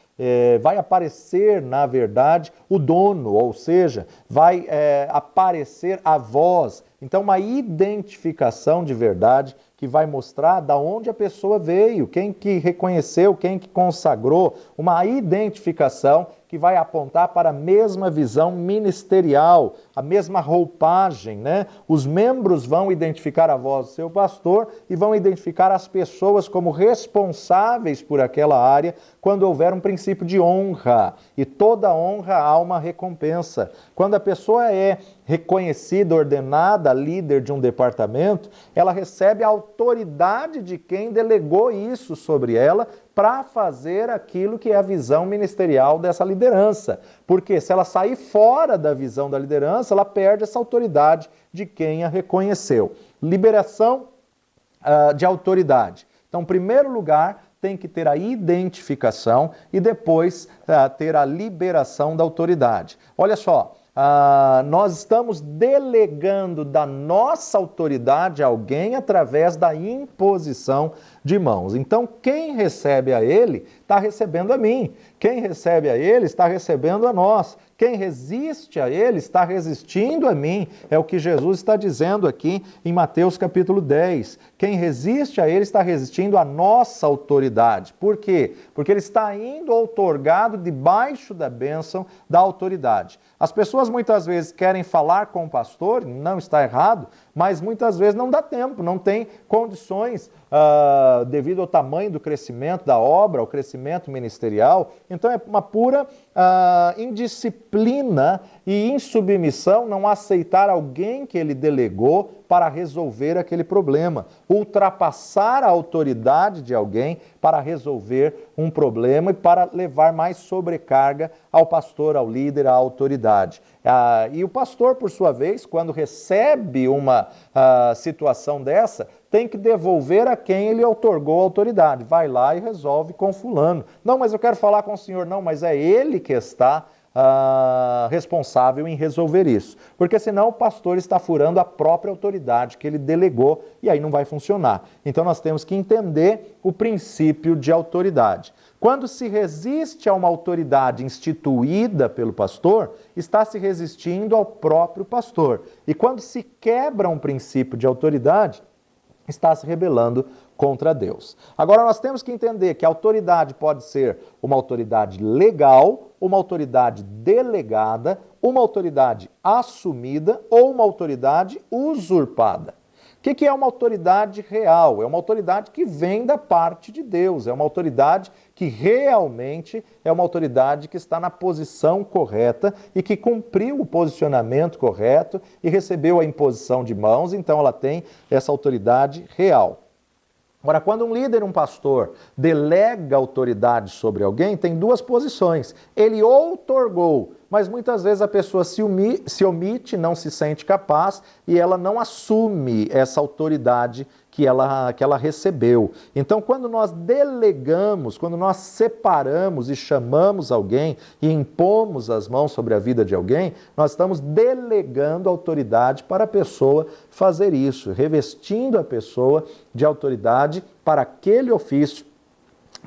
Vai aparecer, na verdade, o dono, ou seja, vai aparecer a voz. Então, uma identificação de verdade que vai mostrar da onde a pessoa veio, quem que reconheceu, quem que consagrou, uma identificação que vai apontar para a mesma visão ministerial, a mesma roupagem, né? Os membros vão identificar a voz do seu pastor e vão identificar as pessoas como responsáveis por aquela área quando houver um princípio de honra. E toda honra há uma recompensa. Quando a pessoa é reconhecida, ordenada, líder de um departamento, ela recebe a autoridade de quem delegou isso sobre ela para fazer aquilo que é a visão ministerial dessa liderança. Porque se ela sair fora da visão da liderança, ela perde essa autoridade de quem a reconheceu. Liberação de autoridade. Então, em primeiro lugar, tem que ter a identificação e depois ter a liberação da autoridade. Olha só, nós estamos delegando da nossa autoridade a alguém através da imposição de mãos. Então, quem recebe a ele, está recebendo a mim. Quem recebe a ele, está recebendo a nós. Quem resiste a ele, está resistindo a mim. É o que Jesus está dizendo aqui em Mateus capítulo 10. Quem resiste a ele, está resistindo à nossa autoridade. Por quê? Porque ele está indo outorgado debaixo da bênção da autoridade. As pessoas muitas vezes querem falar com o pastor, não está errado, mas muitas vezes não dá tempo, não tem condições devido ao tamanho do crescimento da obra, ao crescimento ministerial. Então é uma pura indisciplina e insubmissão não aceitar alguém que ele delegou para resolver aquele problema, ultrapassar a autoridade de alguém para resolver um problema e para levar mais sobrecarga ao pastor, ao líder, à autoridade. E o pastor, por sua vez, quando recebe uma situação dessa, tem que devolver a quem ele outorgou a autoridade. Vai lá e resolve com fulano. Não, mas eu quero falar com o senhor. Não, mas é ele que está responsável em resolver isso. Porque senão o pastor está furando a própria autoridade que ele delegou e aí não vai funcionar. Então nós temos que entender o princípio de autoridade. Quando se resiste a uma autoridade instituída pelo pastor, está se resistindo ao próprio pastor. E quando se quebra um princípio de autoridade, está se rebelando contra Deus. Agora nós temos que entender que a autoridade pode ser uma autoridade legal, uma autoridade delegada, uma autoridade assumida ou uma autoridade usurpada. O que é uma autoridade real? É uma autoridade que vem da parte de Deus, é uma autoridade que realmente é uma autoridade que está na posição correta e que cumpriu o posicionamento correto e recebeu a imposição de mãos, então ela tem essa autoridade real. Agora, quando um líder, um pastor, delega autoridade sobre alguém, tem duas posições. Ele outorgou, mas muitas vezes a pessoa se omite, não se sente capaz e ela não assume essa autoridade que ela recebeu. Então, quando nós delegamos, quando nós separamos e chamamos alguém e impomos as mãos sobre a vida de alguém, nós estamos delegando autoridade para a pessoa fazer isso, revestindo a pessoa de autoridade para aquele ofício,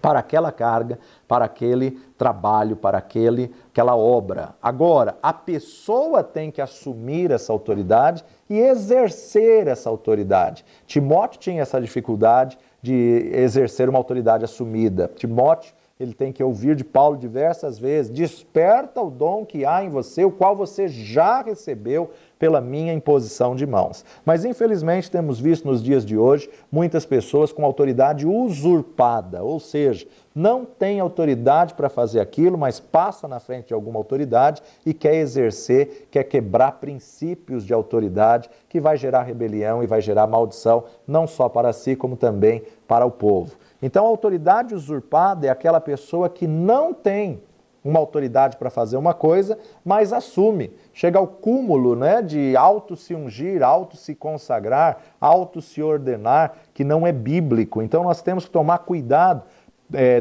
para aquela carga, para aquele trabalho, para aquela obra. Agora, a pessoa tem que assumir essa autoridade e exercer essa autoridade. Timóteo tinha essa dificuldade de exercer uma autoridade assumida. Timóteo, ele tem que ouvir de Paulo diversas vezes: desperta o dom que há em você, o qual você já recebeu pela minha imposição de mãos. Mas infelizmente temos visto nos dias de hoje muitas pessoas com autoridade usurpada, ou seja, não tem autoridade para fazer aquilo, mas passa na frente de alguma autoridade e quer exercer, quer quebrar princípios de autoridade que vai gerar rebelião e vai gerar maldição, não só para si, como também para o povo. Então a autoridade usurpada é aquela pessoa que não tem uma autoridade para fazer uma coisa, mas assume. Chega ao cúmulo, né, de auto-se ungir, auto-se consagrar, auto-se ordenar, que não é bíblico. Então nós temos que tomar cuidado.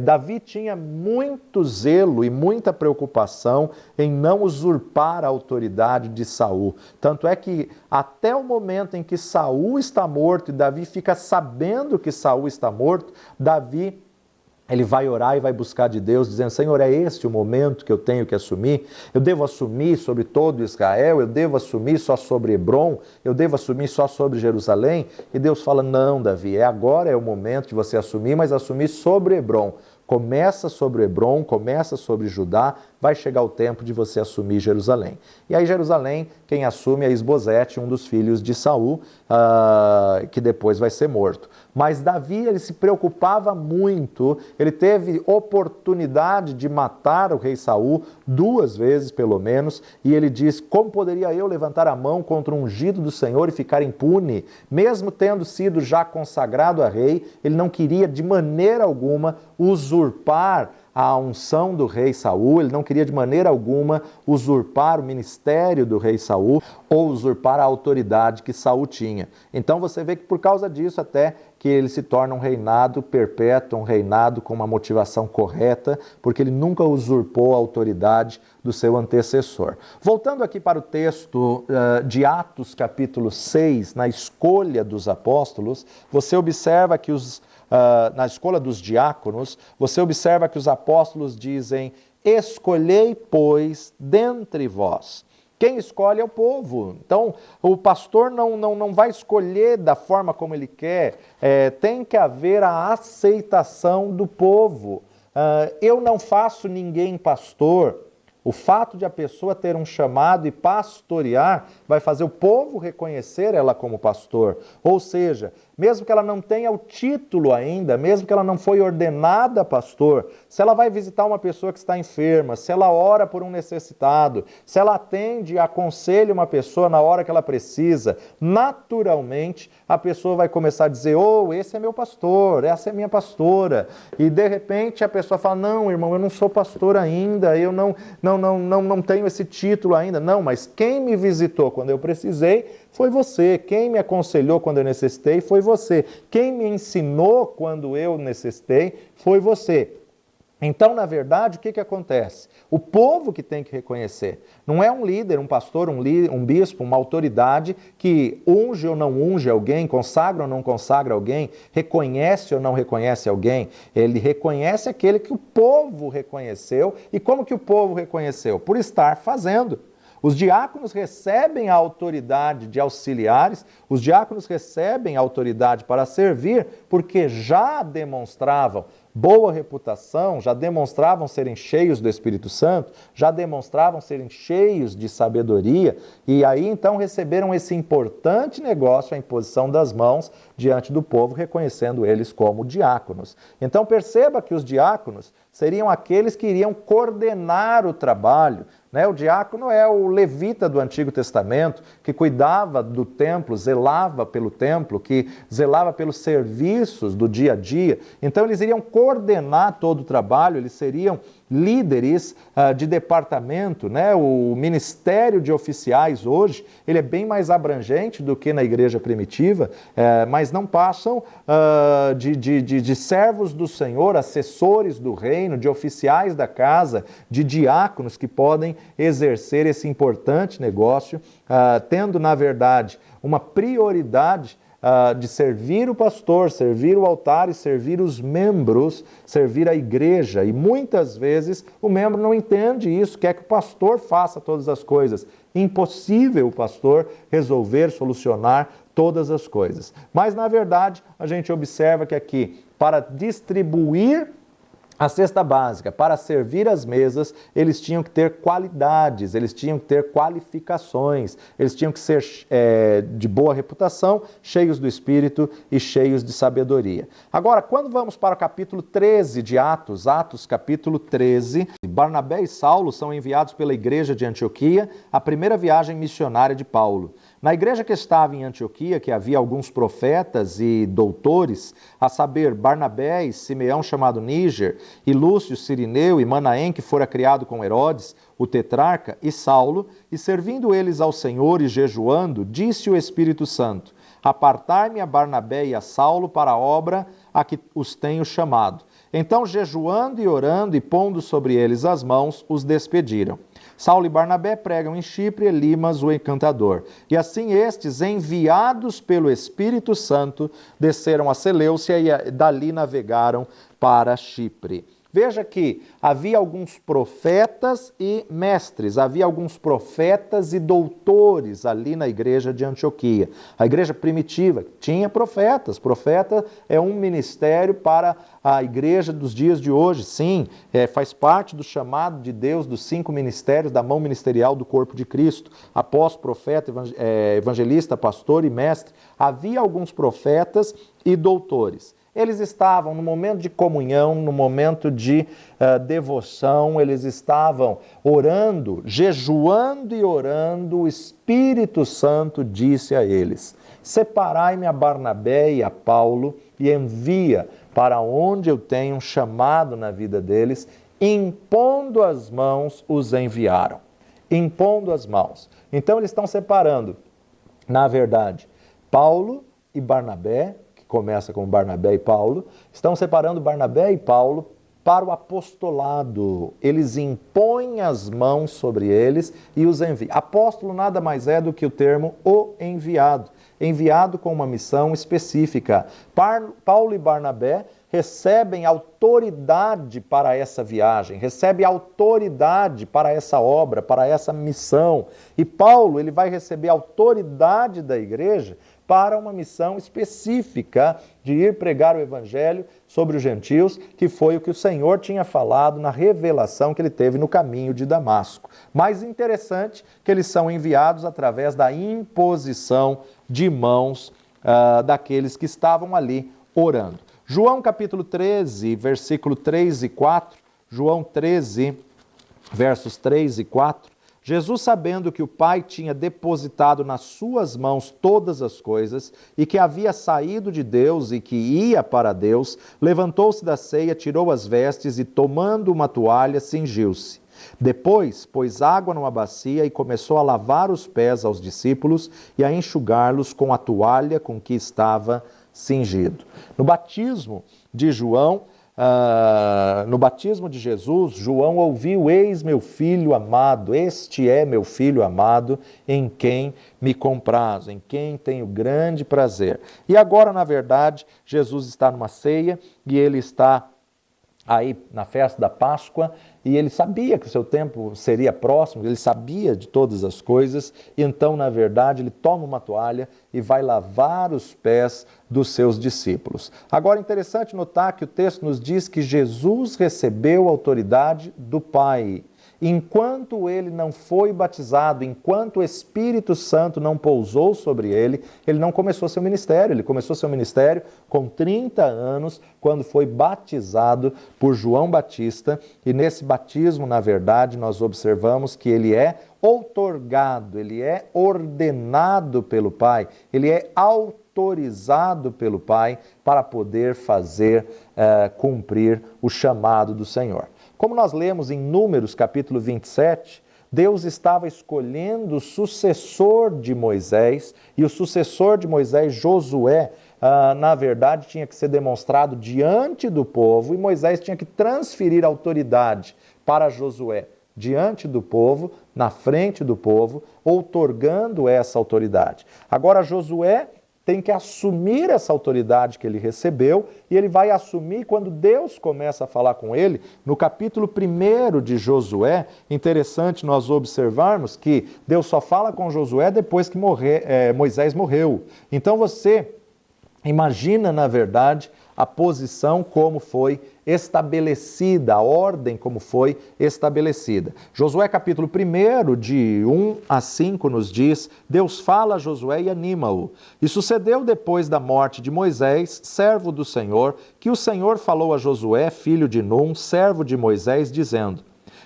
Davi tinha muito zelo e muita preocupação em não usurpar a autoridade de Saul. Tanto é que até o momento em que Saul está morto e Davi fica sabendo que Saul está morto, Davi ele vai orar e vai buscar de Deus, dizendo: Senhor, é este o momento que eu tenho que assumir? Eu devo assumir sobre todo Israel? Eu devo assumir só sobre Hebrom? Eu devo assumir só sobre Jerusalém? E Deus fala: não, Davi, agora é o momento de você assumir, mas assumir sobre Hebrom. Começa sobre Hebrom, começa sobre Judá, vai chegar o tempo de você assumir Jerusalém. E aí Jerusalém, quem assume é Isbosete, um dos filhos de Saul, que depois vai ser morto. Mas Davi, ele se preocupava muito, ele teve oportunidade de matar o rei Saul 2 vezes pelo menos, e ele diz: como poderia eu levantar a mão contra o ungido do Senhor e ficar impune? Mesmo tendo sido já consagrado a rei, ele não queria de maneira alguma usurpar a unção do rei Saul, ele não queria de maneira alguma usurpar o ministério do rei Saul ou usurpar a autoridade que Saul tinha. Então você vê que por causa disso até que ele se torna um reinado perpétuo, um reinado com uma motivação correta, porque ele nunca usurpou a autoridade do seu antecessor. Voltando aqui para o texto de Atos capítulo 6, na escolha dos apóstolos, você observa que na escolha dos diáconos, você observa que os apóstolos dizem: escolhei, pois, dentre vós. Quem escolhe é o povo. Então, o pastor não vai escolher da forma como ele quer. Tem que haver a aceitação do povo. Eu não faço ninguém pastor. O fato de a pessoa ter um chamado e pastorear vai fazer o povo reconhecer ela como pastor. Ou seja, mesmo que ela não tenha o título ainda, mesmo que ela não foi ordenada pastor, se ela vai visitar uma pessoa que está enferma, se ela ora por um necessitado, se ela atende e aconselha uma pessoa na hora que ela precisa, naturalmente a pessoa vai começar a dizer: oh, esse é meu pastor, essa é minha pastora. E de repente a pessoa fala: não, irmão, eu não sou pastor ainda, eu não tenho esse título ainda. Não, mas quem me visitou quando eu precisei foi você. Quem me aconselhou quando eu necessitei foi você. Quem me ensinou quando eu necessitei foi você. Então, na verdade, o que acontece? O povo que tem que reconhecer. Não é um líder, um pastor, um bispo, uma autoridade que unge ou não unge alguém, consagra ou não consagra alguém, reconhece ou não reconhece alguém. Ele reconhece aquele que o povo reconheceu. E como que o povo reconheceu? Por estar fazendo. Os diáconos recebem a autoridade de auxiliares, os diáconos recebem a autoridade para servir, porque já demonstravam boa reputação, já demonstravam serem cheios do Espírito Santo, já demonstravam serem cheios de sabedoria, e aí então receberam esse importante negócio, a imposição das mãos diante do povo, reconhecendo eles como diáconos. Então perceba que os diáconos seriam aqueles que iriam coordenar o trabalho. O diácono é o levita do Antigo Testamento, que cuidava do templo, zelava pelo templo, que zelava pelos serviços do dia a dia. Então eles iriam coordenar todo o trabalho, eles seriam líderes de departamento. O ministério de oficiais hoje, ele é bem mais abrangente do que na igreja primitiva, mas não passam de servos do Senhor, assessores do reino, de oficiais da casa, de diáconos que podem exercer esse importante negócio, tendo, na verdade, uma prioridade de servir o pastor, servir o altar e servir os membros, servir a igreja. E muitas vezes o membro não entende isso, quer que o pastor faça todas as coisas. Impossível o pastor resolver, solucionar todas as coisas. Mas, na verdade, a gente observa que aqui, para distribuir a cesta básica, para servir as mesas, eles tinham que ter qualidades, eles tinham que ter qualificações, eles tinham que ser de boa reputação, cheios do Espírito e cheios de sabedoria. Agora, quando vamos para o capítulo 13 de Atos, Atos capítulo 13, Barnabé e Saulo são enviados pela igreja de Antioquia, a primeira viagem missionária de Paulo. Na igreja que estava em Antioquia, que havia alguns profetas e doutores, a saber, Barnabé e Simeão chamado Níger, e Lúcio, Cirineu e Manaém, que fora criado com Herodes, o tetrarca, e Saulo, e servindo eles ao Senhor e jejuando, disse o Espírito Santo: apartai-me a Barnabé e a Saulo para a obra a que os tenho chamado. Então, jejuando e orando e pondo sobre eles as mãos, os despediram. Saulo e Barnabé pregam em Chipre, Elimas, o encantador. E assim estes, enviados pelo Espírito Santo, desceram a Seleucia e dali navegaram para Chipre. Veja que havia alguns profetas e mestres, havia alguns profetas e doutores ali na igreja de Antioquia. A igreja primitiva tinha profetas. Profeta é um ministério para a igreja dos dias de hoje. Sim, faz parte do chamado de Deus dos 5 ministérios da mão ministerial do corpo de Cristo. Apóstolo, profeta, evangelista, pastor e mestre. Havia alguns profetas e doutores. Eles estavam no momento de comunhão, no momento de devoção, eles estavam orando, jejuando e orando. O Espírito Santo disse a eles: separai-me a Barnabé e a Paulo e envia para onde eu tenho um chamado na vida deles. Impondo as mãos, os enviaram. Impondo as mãos. Então eles estão separando, na verdade, Paulo e Barnabé, que começa com Barnabé e Paulo, estão separando Barnabé e Paulo para o apostolado. Eles impõem as mãos sobre eles e os enviam. Apóstolo nada mais é do que o termo o enviado. Enviado com uma missão específica. Paulo e Barnabé recebem autoridade para essa viagem, recebem autoridade para essa obra, para essa missão. E Paulo, ele vai receber autoridade da igreja para uma missão específica de ir pregar o evangelho sobre os gentios, que foi o que o Senhor tinha falado na revelação que ele teve no caminho de Damasco. Mais interessante que eles são enviados através da imposição de mãos daqueles que estavam ali orando. João capítulo 13, versículo 3 e 4, João 13, versos 3 e 4, Jesus, sabendo que o Pai tinha depositado nas suas mãos todas as coisas e que havia saído de Deus e que ia para Deus, levantou-se da ceia, tirou as vestes e, tomando uma toalha, cingiu-se. Depois, pôs água numa bacia e começou a lavar os pés aos discípulos e a enxugá-los com a toalha com que estava cingido. No batismo de João, no batismo de Jesus, João ouviu: eis meu filho amado, este é meu filho amado, em quem me comprazo, em quem tenho grande prazer. E agora, na verdade, Jesus está numa ceia e ele está aí na festa da Páscoa, e ele sabia que o seu tempo seria próximo, ele sabia de todas as coisas, e então, na verdade, ele toma uma toalha e vai lavar os pés dos seus discípulos. Agora, é interessante notar que o texto nos diz que Jesus recebeu a autoridade do Pai. Enquanto ele não foi batizado, enquanto o Espírito Santo não pousou sobre ele, ele não começou seu ministério. Ele começou seu ministério com 30 anos, quando foi batizado por João Batista. E nesse batismo, na verdade, nós observamos que ele é outorgado, ele é ordenado pelo Pai, ele é autorizado pelo Pai para poder fazer cumprir o chamado do Senhor. Como nós lemos em Números capítulo 27, Deus estava escolhendo o sucessor de Moisés, e o sucessor de Moisés, Josué, na verdade tinha que ser demonstrado diante do povo, e Moisés tinha que transferir a autoridade para Josué diante do povo, na frente do povo, outorgando essa autoridade. Agora Josué tem que assumir essa autoridade que ele recebeu, e ele vai assumir quando Deus começa a falar com ele. No capítulo 1 de Josué, interessante nós observarmos que Deus só fala com Josué depois que Moisés morreu. Então você imagina, na verdade, a posição como foi estabelecida, a ordem como foi estabelecida. Josué capítulo 1, de 1 a 5, nos diz: Deus fala a Josué e anima-o. E sucedeu depois da morte de Moisés, servo do Senhor, que o Senhor falou a Josué, filho de Num, servo de Moisés, dizendo: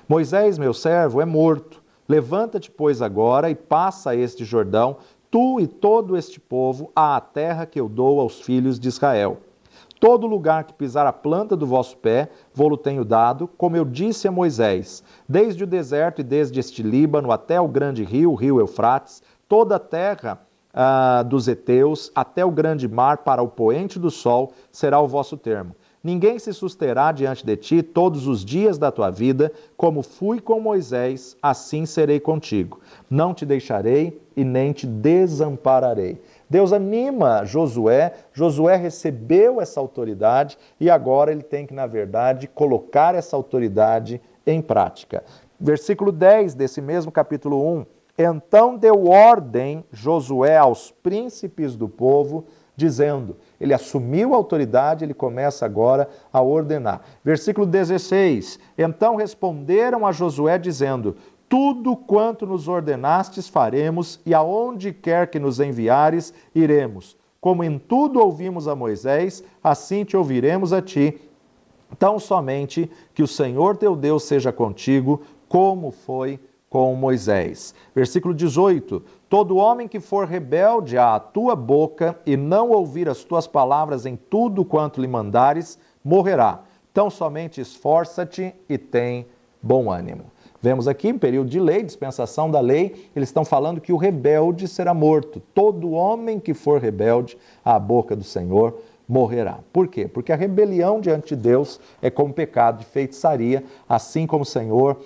Moisés, meu servo, é morto. Levanta-te, pois, agora e passa este Jordão, tu e todo este povo, à terra que eu dou aos filhos de Israel. Todo lugar que pisar a planta do vosso pé, vou-lo tenho dado, como eu disse a Moisés, desde o deserto e desde este Líbano até o grande rio, o rio Eufrates, toda a terra dos heteus, até o grande mar, para o poente do sol, será o vosso termo. Ninguém se susterá diante de ti todos os dias da tua vida, como fui com Moisés, assim serei contigo. Não te deixarei e nem te desampararei. Deus anima Josué, Josué recebeu essa autoridade e agora ele tem que, na verdade, colocar essa autoridade em prática. Versículo 10 desse mesmo capítulo 1. Então deu ordem Josué aos príncipes do povo, dizendo, ele assumiu a autoridade, ele começa agora a ordenar. Versículo 16, então responderam a Josué dizendo, tudo quanto nos ordenastes faremos, e aonde quer que nos enviares, iremos. Como em tudo ouvimos a Moisés, assim te ouviremos a ti, tão somente que o Senhor teu Deus seja contigo, como foi com Moisés. Versículo 18, todo homem que for rebelde à tua boca e não ouvir as tuas palavras em tudo quanto lhe mandares, morrerá. Tão somente esforça-te e tem bom ânimo. Vemos aqui, em período de lei, dispensação da lei, eles estão falando que o rebelde será morto. Todo homem que for rebelde à boca do Senhor morrerá. Por quê? Porque a rebelião diante de Deus é como pecado de feitiçaria, assim como o Senhor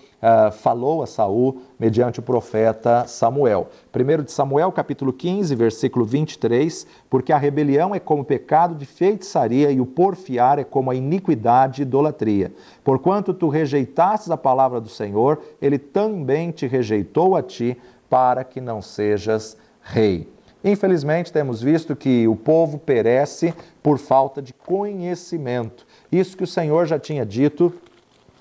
falou a Saul mediante o profeta Samuel. 1 de Samuel, capítulo 15, versículo 23, porque a rebelião é como pecado de feitiçaria e o porfiar é como a iniquidade e idolatria. Porquanto tu rejeitastes a palavra do Senhor, ele também te rejeitou a ti, para que não sejas rei. Infelizmente, temos visto que o povo perece por falta de conhecimento. Isso que o Senhor já tinha dito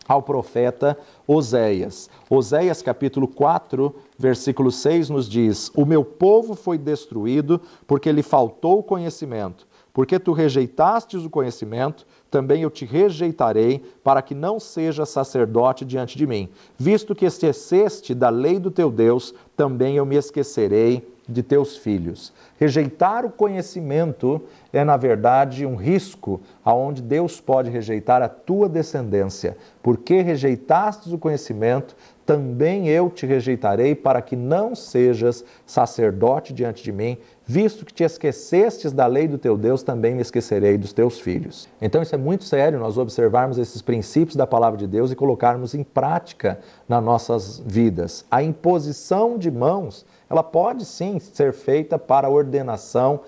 ao profeta Oséias. Oséias capítulo 4, versículo 6 nos diz, o meu povo foi destruído porque lhe faltou o conhecimento. Porque tu rejeitastes o conhecimento, também eu te rejeitarei, para que não sejas sacerdote diante de mim. Visto que esqueceste da lei do teu Deus, também eu me esquecerei de teus filhos. Rejeitar o conhecimento é, na verdade, um risco aonde Deus pode rejeitar a tua descendência. Porque rejeitastes o conhecimento, também eu te rejeitarei, para que não sejas sacerdote diante de mim. Visto que te esquecestes da lei do teu Deus, também me esquecerei dos teus filhos. Então isso é muito sério, nós observarmos esses princípios da palavra de Deus e colocarmos em prática nas nossas vidas. A imposição de mãos, ela pode sim ser feita para ordenação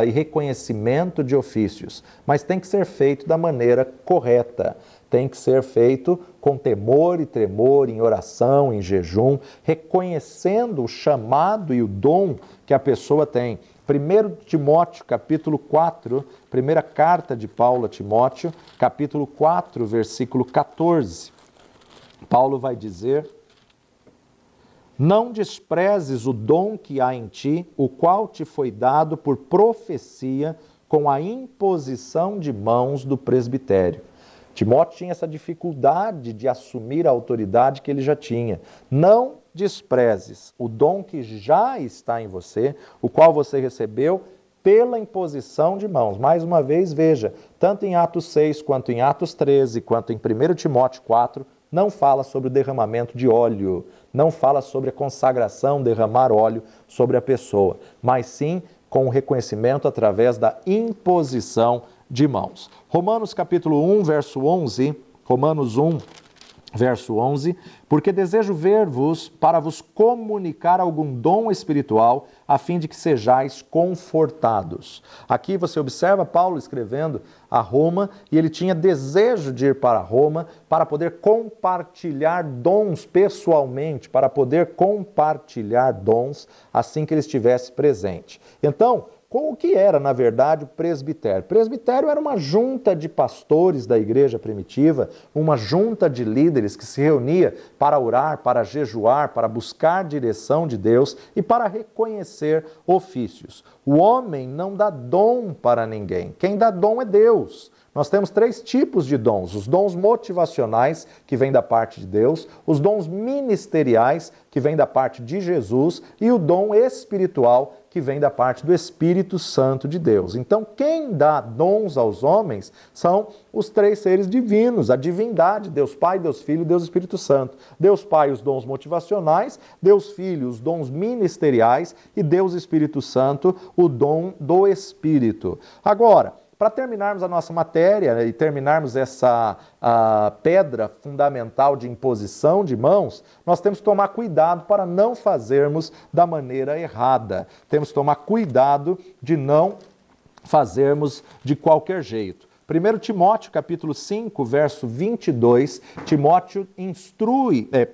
e reconhecimento de ofícios, mas tem que ser feito da maneira correta. Tem que ser feito com temor e tremor, em oração, em jejum, reconhecendo o chamado e o dom que a pessoa tem. 1 Timóteo, capítulo 4, primeira carta de Paulo a Timóteo, capítulo 4, versículo 14. Paulo vai dizer, não desprezes o dom que há em ti, o qual te foi dado por profecia com a imposição de mãos do presbitério. Timóteo tinha essa dificuldade de assumir a autoridade que ele já tinha. Não desprezes o dom que já está em você, o qual você recebeu pela imposição de mãos. Mais uma vez, veja, tanto em Atos 6, quanto em Atos 13, quanto em 1 Timóteo 4, não fala sobre o derramamento de óleo, não fala sobre a consagração, derramar óleo sobre a pessoa, mas sim com o reconhecimento através da imposição de mãos. Romanos capítulo 1, verso 11, Romanos 1, verso 11, porque desejo ver-vos para vos comunicar algum dom espiritual, a fim de que sejais confortados. Aqui você observa Paulo escrevendo a Roma, e ele tinha desejo de ir para Roma para poder compartilhar dons pessoalmente, para poder compartilhar dons assim que ele estivesse presente. Então, o que era, na verdade, o presbitério? O presbitério era uma junta de pastores da igreja primitiva, uma junta de líderes que se reunia para orar, para jejuar, para buscar direção de Deus e para reconhecer ofícios. O homem não dá dom para ninguém. Quem dá dom é Deus. Nós temos 3 tipos de dons: os dons motivacionais, que vêm da parte de Deus, os dons ministeriais, que vêm da parte de Jesus, e o dom espiritual, que vem da parte do Espírito Santo de Deus. Então, quem dá dons aos homens são os 3 seres divinos, a divindade, Deus Pai, Deus Filho e Deus Espírito Santo. Deus Pai, os dons motivacionais, Deus Filho, os dons ministeriais e Deus Espírito Santo, o dom do Espírito. Agora, para terminarmos a nossa matéria e terminarmos essa pedra fundamental de imposição de mãos, nós temos que tomar cuidado para não fazermos da maneira errada. Temos que tomar cuidado de não fazermos de qualquer jeito. 1 Timóteo, capítulo 5, verso 22,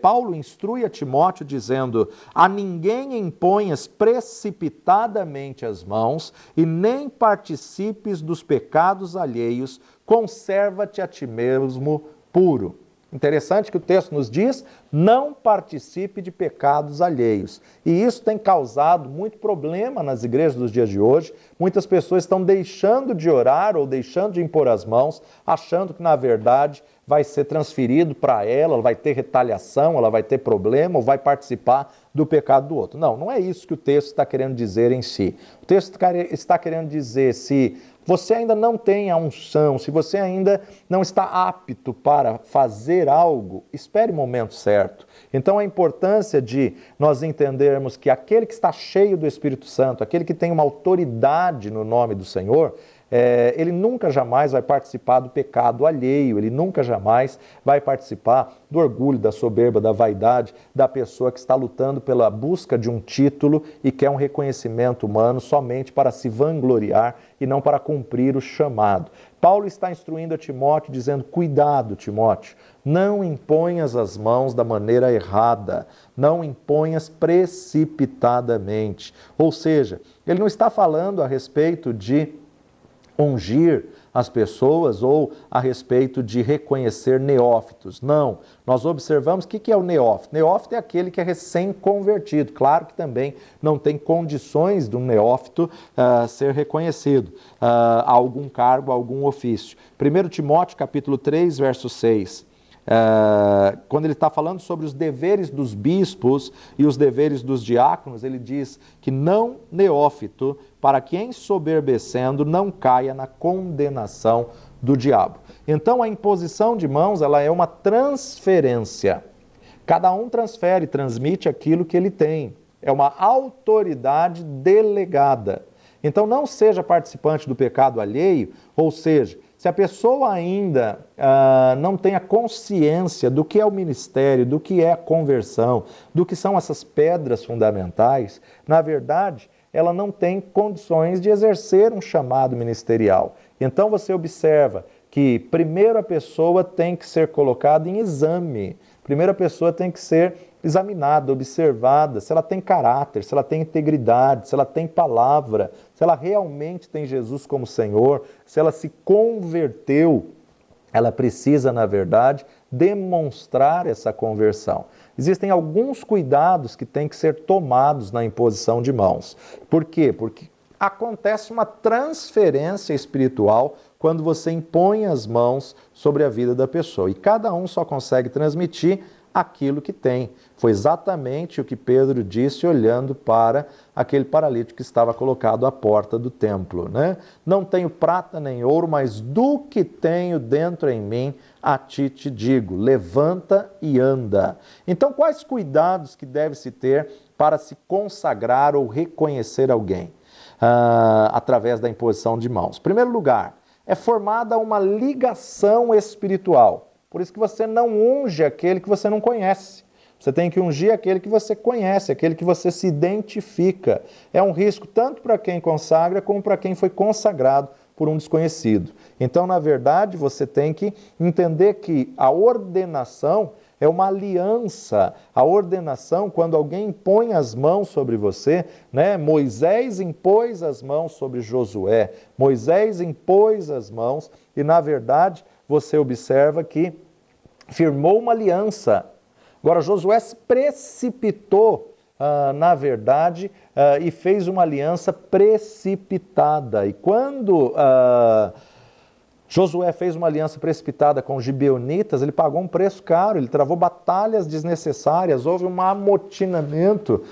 Paulo instrui a Timóteo dizendo: a ninguém imponhas precipitadamente as mãos e nem participes dos pecados alheios, conserva-te a ti mesmo puro. Interessante que o texto nos diz, não participe de pecados alheios. E isso tem causado muito problema nas igrejas dos dias de hoje. Muitas pessoas estão deixando de orar ou deixando de impor as mãos, achando que, na verdade, vai ser transferido para ela vai ter retaliação, ela vai ter problema ou vai participar do pecado do outro. Não, não é isso que o texto está querendo dizer em si. O texto está querendo dizer, se você ainda não tem a unção, se você ainda não está apto para fazer algo, espere o momento certo. Então a importância de nós entendermos que aquele que está cheio do Espírito Santo, aquele que tem uma autoridade no nome do Senhor, ele nunca jamais vai participar do pecado alheio, ele nunca jamais vai participar do orgulho, da soberba, da vaidade da pessoa que está lutando pela busca de um título e quer um reconhecimento humano somente para se vangloriar e não para cumprir o chamado. Paulo está instruindo a Timóteo dizendo: cuidado, Timóteo, não imponhas as mãos da maneira errada, não imponhas precipitadamente. Ou seja, ele não está falando a respeito de ungir as pessoas ou a respeito de reconhecer neófitos. Não, nós observamos o que é o neófito. Neófito é aquele que é recém-convertido. Claro que também não tem condições de um neófito ser reconhecido a algum cargo, a algum ofício. 1 Timóteo capítulo 3, verso 6. Quando ele está falando sobre os deveres dos bispos e os deveres dos diáconos, ele diz que não neófito, para que ensoberbecendo não caia na condenação do diabo. Então a imposição de mãos, ela é uma transferência. Cada um transfere, transmite aquilo que ele tem. É uma autoridade delegada. Então não seja participante do pecado alheio, ou seja, se a pessoa ainda não tem a consciência do que é o ministério, do que é a conversão, do que são essas pedras fundamentais, na verdade, ela não tem condições de exercer um chamado ministerial. Então você observa que primeiro a pessoa tem que ser colocada em exame, primeiro a pessoa tem que ser examinada, observada, se ela tem caráter, se ela tem integridade, se ela tem palavra, se ela realmente tem Jesus como Senhor, se ela se converteu. Ela precisa, na verdade, demonstrar essa conversão. Existem alguns cuidados que têm que ser tomados na imposição de mãos. Por quê? Porque acontece uma transferência espiritual quando você impõe as mãos sobre a vida da pessoa. E cada um só consegue transmitir aquilo que tem. Foi exatamente o que Pedro disse olhando para aquele paralítico que estava colocado à porta do templo, né? Não tenho prata nem ouro, mas do que tenho dentro em mim, a ti te digo, levanta e anda. Então, quais cuidados que deve-se ter para se consagrar ou reconhecer alguém através da imposição de mãos? Em primeiro lugar, é formada uma ligação espiritual. Por isso que você não unge aquele que você não conhece. Você tem que ungir aquele que você conhece, aquele que você se identifica. É um risco tanto para quem consagra como para quem foi consagrado por um desconhecido. Então, na verdade, você tem que entender que a ordenação é uma aliança. A ordenação, quando alguém impõe as mãos sobre você, né? Moisés impôs as mãos sobre Josué. Moisés impôs as mãos e, na verdade, você observa que firmou uma aliança. Agora, Josué se precipitou, na verdade, e fez uma aliança precipitada. E quando Josué fez uma aliança precipitada com os gibeonitas, ele pagou um preço caro, ele travou batalhas desnecessárias, houve um amotinamento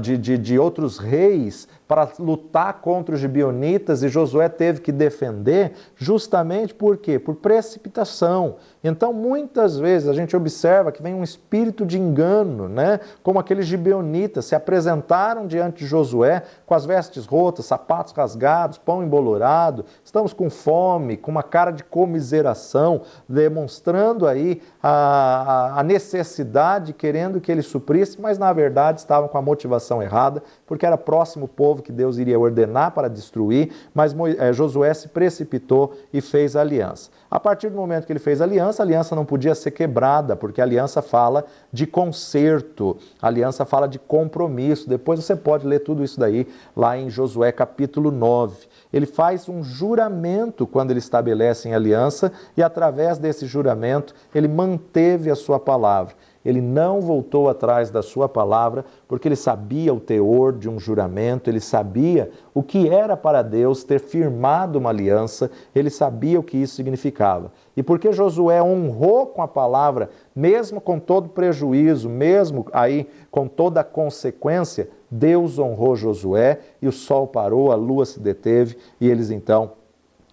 de outros reis para lutar contra os gibeonitas e Josué teve que defender, justamente por quê? Por precipitação. Então, muitas vezes a gente observa que vem um espírito de engano, né? Como aqueles gibeonitas se apresentaram diante de Josué com as vestes rotas, sapatos rasgados, pão embolorado, estamos com fome, com uma cara de comiseração, demonstrando aí a necessidade, querendo que ele suprisse, mas na verdade estavam com a motivação errada, porque era próximo o povo que Deus iria ordenar para destruir, mas Josué se precipitou e fez a aliança. A partir do momento que ele fez a aliança não podia ser quebrada, porque a aliança fala de conserto, a aliança fala de compromisso. Depois você pode ler tudo isso daí lá em Josué capítulo 9. Ele faz um juramento quando ele estabelece em aliança e através desse juramento ele manteve a sua palavra. Ele não voltou atrás da sua palavra, porque ele sabia o teor de um juramento, ele sabia o que era para Deus ter firmado uma aliança, ele sabia o que isso significava. E porque Josué honrou com a palavra, mesmo com todo prejuízo, mesmo aí com toda a consequência, Deus honrou Josué e o sol parou, a lua se deteve e eles então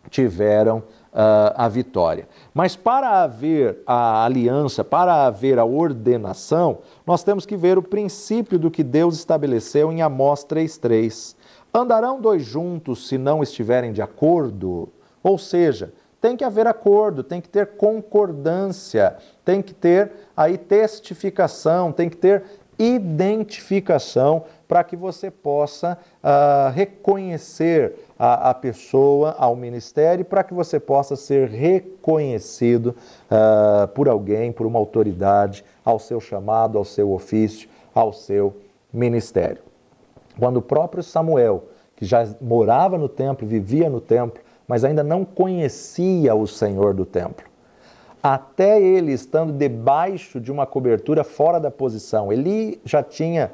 tiveram a vitória. Mas para haver a aliança, para haver a ordenação, nós temos que ver o princípio do que Deus estabeleceu em Amós 3,3. Andarão dois juntos se não estiverem de acordo? Ou seja, tem que haver acordo, tem que ter concordância, tem que ter aí testificação, tem que ter identificação para que você possa reconhecer a pessoa, ao ministério, para que você possa ser reconhecido por alguém, por uma autoridade, ao seu chamado, ao seu ofício, ao seu ministério. Quando o próprio Samuel, que já morava no templo, vivia no templo, mas ainda não conhecia o Senhor do templo, até ele estando debaixo de uma cobertura fora da posição, ele já tinha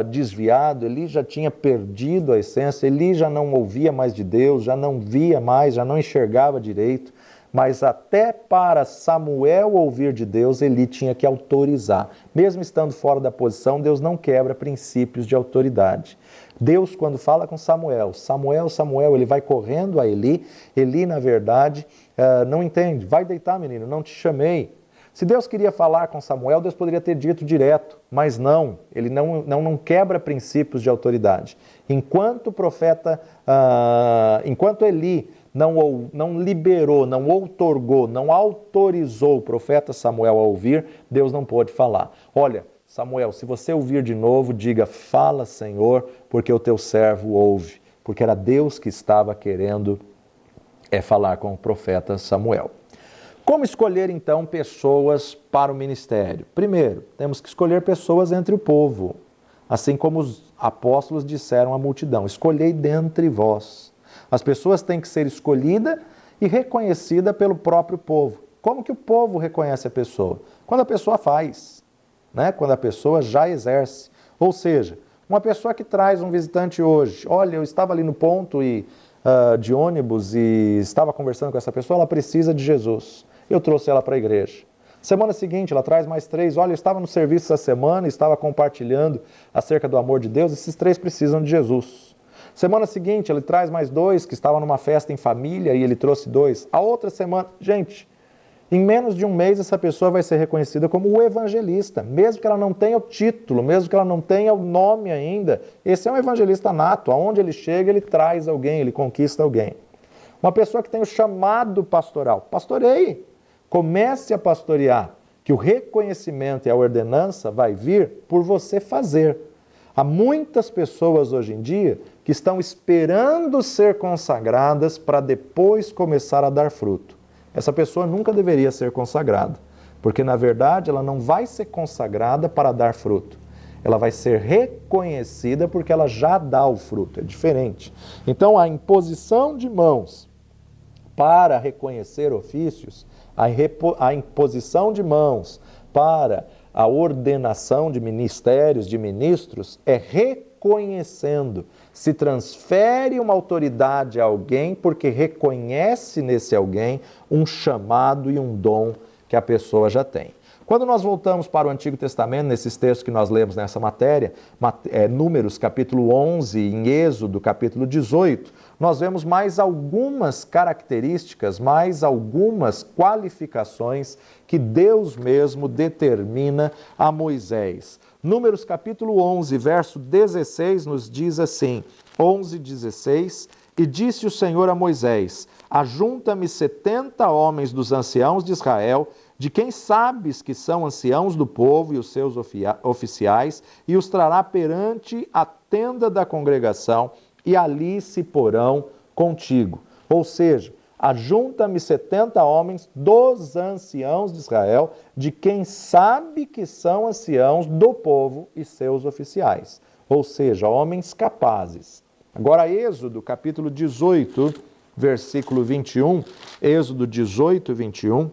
desviado, ele já tinha perdido a essência, ele já não ouvia mais de Deus, já não via mais, já não enxergava direito, mas até para Samuel ouvir de Deus, ele tinha que autorizar. Mesmo estando fora da posição, Deus não quebra princípios de autoridade. Deus, quando fala com Samuel, Samuel, ele vai correndo a Eli, Eli, na verdade, não entende. Vai deitar, menino, não te chamei. Se Deus queria falar com Samuel, Deus poderia ter dito direto, mas não, ele não quebra princípios de autoridade. Enquanto o profeta, enquanto Eli não liberou, não outorgou, não autorizou o profeta Samuel a ouvir, Deus não pôde falar. Olha, Samuel, se você ouvir de novo, diga, fala, Senhor, porque o teu servo ouve. Porque era Deus que estava querendo falar com o profeta Samuel. Como escolher, então, pessoas para o ministério? Primeiro, temos que escolher pessoas entre o povo, assim como os apóstolos disseram à multidão, escolhei dentre vós. As pessoas têm que ser escolhidas e reconhecidas pelo próprio povo. Como que o povo reconhece a pessoa? Quando a pessoa faz, né? Quando a pessoa já exerce. Ou seja, uma pessoa que traz um visitante hoje, olha, eu estava ali no ponto de ônibus e estava conversando com essa pessoa, ela precisa de Jesus. Eu trouxe ela para a igreja. Semana seguinte, ela traz mais 3. Olha, eu estava no serviço essa semana, estava compartilhando acerca do amor de Deus. Esses 3 precisam de Jesus. Semana seguinte, ele traz mais 2, que estavam numa festa em família e ele trouxe 2. A outra semana, gente, em menos de um mês, essa pessoa vai ser reconhecida como o evangelista. Mesmo que ela não tenha o título, mesmo que ela não tenha o nome ainda, esse é um evangelista nato. Aonde ele chega, ele traz alguém, ele conquista alguém. Uma pessoa que tem o chamado pastoral. Pastoreie. Comece a pastorear, que o reconhecimento e a ordenança vai vir por você fazer. Há muitas pessoas hoje em dia que estão esperando ser consagradas para depois começar a dar fruto. Essa pessoa nunca deveria ser consagrada, porque na verdade ela não vai ser consagrada para dar fruto. Ela vai ser reconhecida porque ela já dá o fruto, é diferente. Então a imposição de mãos para reconhecer ofícios, a imposição de mãos para a ordenação de ministérios, de ministros, é reconhecendo. Se transfere uma autoridade a alguém porque reconhece nesse alguém um chamado e um dom que a pessoa já tem. Quando nós voltamos para o Antigo Testamento, nesses textos que nós lemos nessa matéria, Números capítulo 11, em Êxodo capítulo 18, nós vemos mais algumas características, mais algumas qualificações que Deus mesmo determina a Moisés. Números capítulo 11, verso 16 nos diz assim, 11:16, e disse o Senhor a Moisés, ajunta-me 70 homens dos anciãos de Israel, de quem sabes que são anciãos do povo e os seus oficiais, e os trará perante a tenda da congregação, e ali se porão contigo. Ou seja, ajunta-me 70 homens dos anciãos de Israel, de quem sabe que são anciãos do povo e seus oficiais. Ou seja, homens capazes. Agora, Êxodo, capítulo 18, versículo 21, Êxodo 18, 21,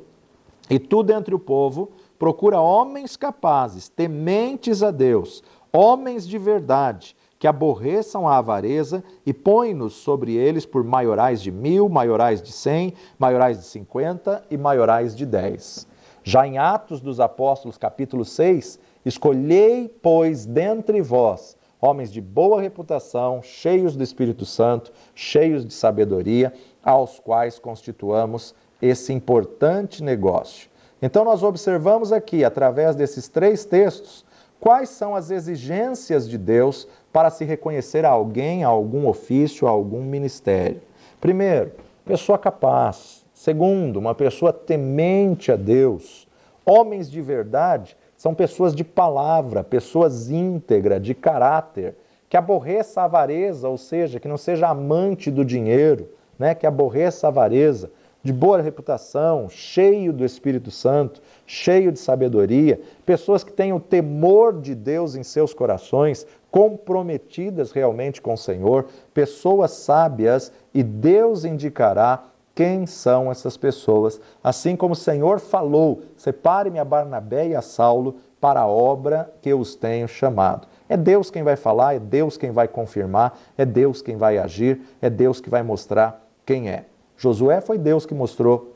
e tu dentre o povo procura homens capazes, tementes a Deus, homens de verdade, que aborreçam a avareza e põe-nos sobre eles por maiorais de 1000, maiorais de 100, maiorais de 50 e maiorais de 10. Já em Atos dos Apóstolos, capítulo 6, escolhei, pois, dentre vós, homens de boa reputação, cheios do Espírito Santo, cheios de sabedoria, aos quais constituamos esse importante negócio. Então nós observamos aqui, através desses 3 textos, quais são as exigências de Deus para se reconhecer a alguém, a algum ofício, a algum ministério. Primeiro, pessoa capaz. Segundo, uma pessoa temente a Deus. Homens de verdade são pessoas de palavra, pessoas íntegras, de caráter, que aborreça a avareza, ou seja, que não seja amante do dinheiro, né? Que aborreça a avareza, de boa reputação, cheio do Espírito Santo, cheio de sabedoria, pessoas que tenham temor de Deus em seus corações, comprometidas realmente com o Senhor, pessoas sábias, e Deus indicará quem são essas pessoas. Assim como o Senhor falou, separe-me a Barnabé e a Saulo para a obra que eu os tenho chamado. É Deus quem vai falar, é Deus quem vai confirmar, é Deus quem vai agir, é Deus que vai mostrar quem é. Josué foi Deus que mostrou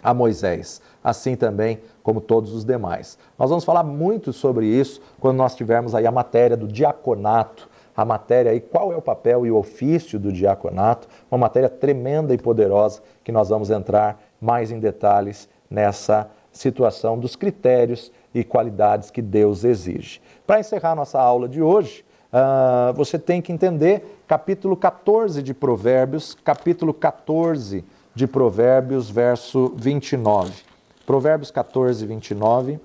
a Moisés, assim também como todos os demais. Nós vamos falar muito sobre isso quando nós tivermos aí a matéria do diaconato, a matéria aí, qual é o papel e o ofício do diaconato, uma matéria tremenda e poderosa que nós vamos entrar mais em detalhes nessa situação dos critérios e qualidades que Deus exige. Para encerrar nossa aula de hoje, você tem que entender capítulo 14 de Provérbios, capítulo 14 de Provérbios, verso 29. Provérbios 14, 29.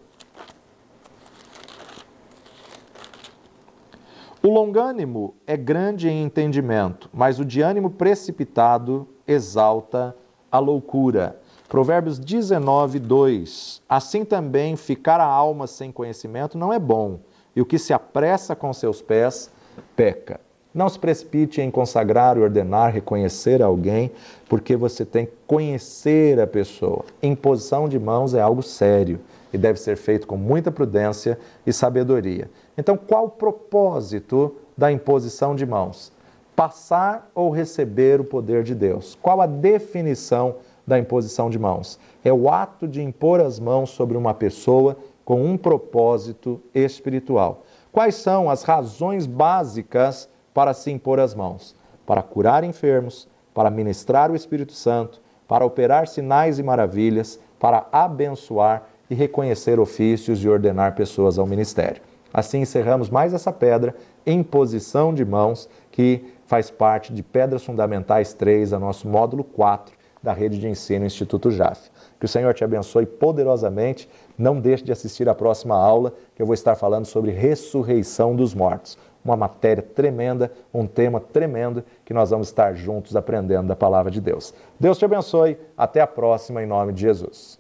O longânimo é grande em entendimento, mas o de ânimo precipitado exalta a loucura. Provérbios 19, 2. Assim também ficar a alma sem conhecimento não é bom, e o que se apressa com seus pés peca. Não se precipite em consagrar, ordenar, reconhecer alguém, porque você tem que conhecer a pessoa. Imposição de mãos é algo sério e deve ser feito com muita prudência e sabedoria. Então, qual o propósito da imposição de mãos? Passar ou receber o poder de Deus? Qual a definição da imposição de mãos? É o ato de impor as mãos sobre uma pessoa com um propósito espiritual. Quais são as razões básicas para se impor as mãos? Para curar enfermos, para ministrar o Espírito Santo, para operar sinais e maravilhas, para abençoar e reconhecer ofícios e ordenar pessoas ao ministério. Assim encerramos mais essa pedra, imposição de mãos, que faz parte de Pedras Fundamentais 3, a nosso módulo 4 da Rede de Ensino Instituto Jaf. Que o Senhor te abençoe poderosamente. Não deixe de assistir à próxima aula, que eu vou estar falando sobre ressurreição dos mortos. Uma matéria tremenda, um tema tremendo, que nós vamos estar juntos aprendendo da palavra de Deus. Deus te abençoe. Até a próxima, em nome de Jesus.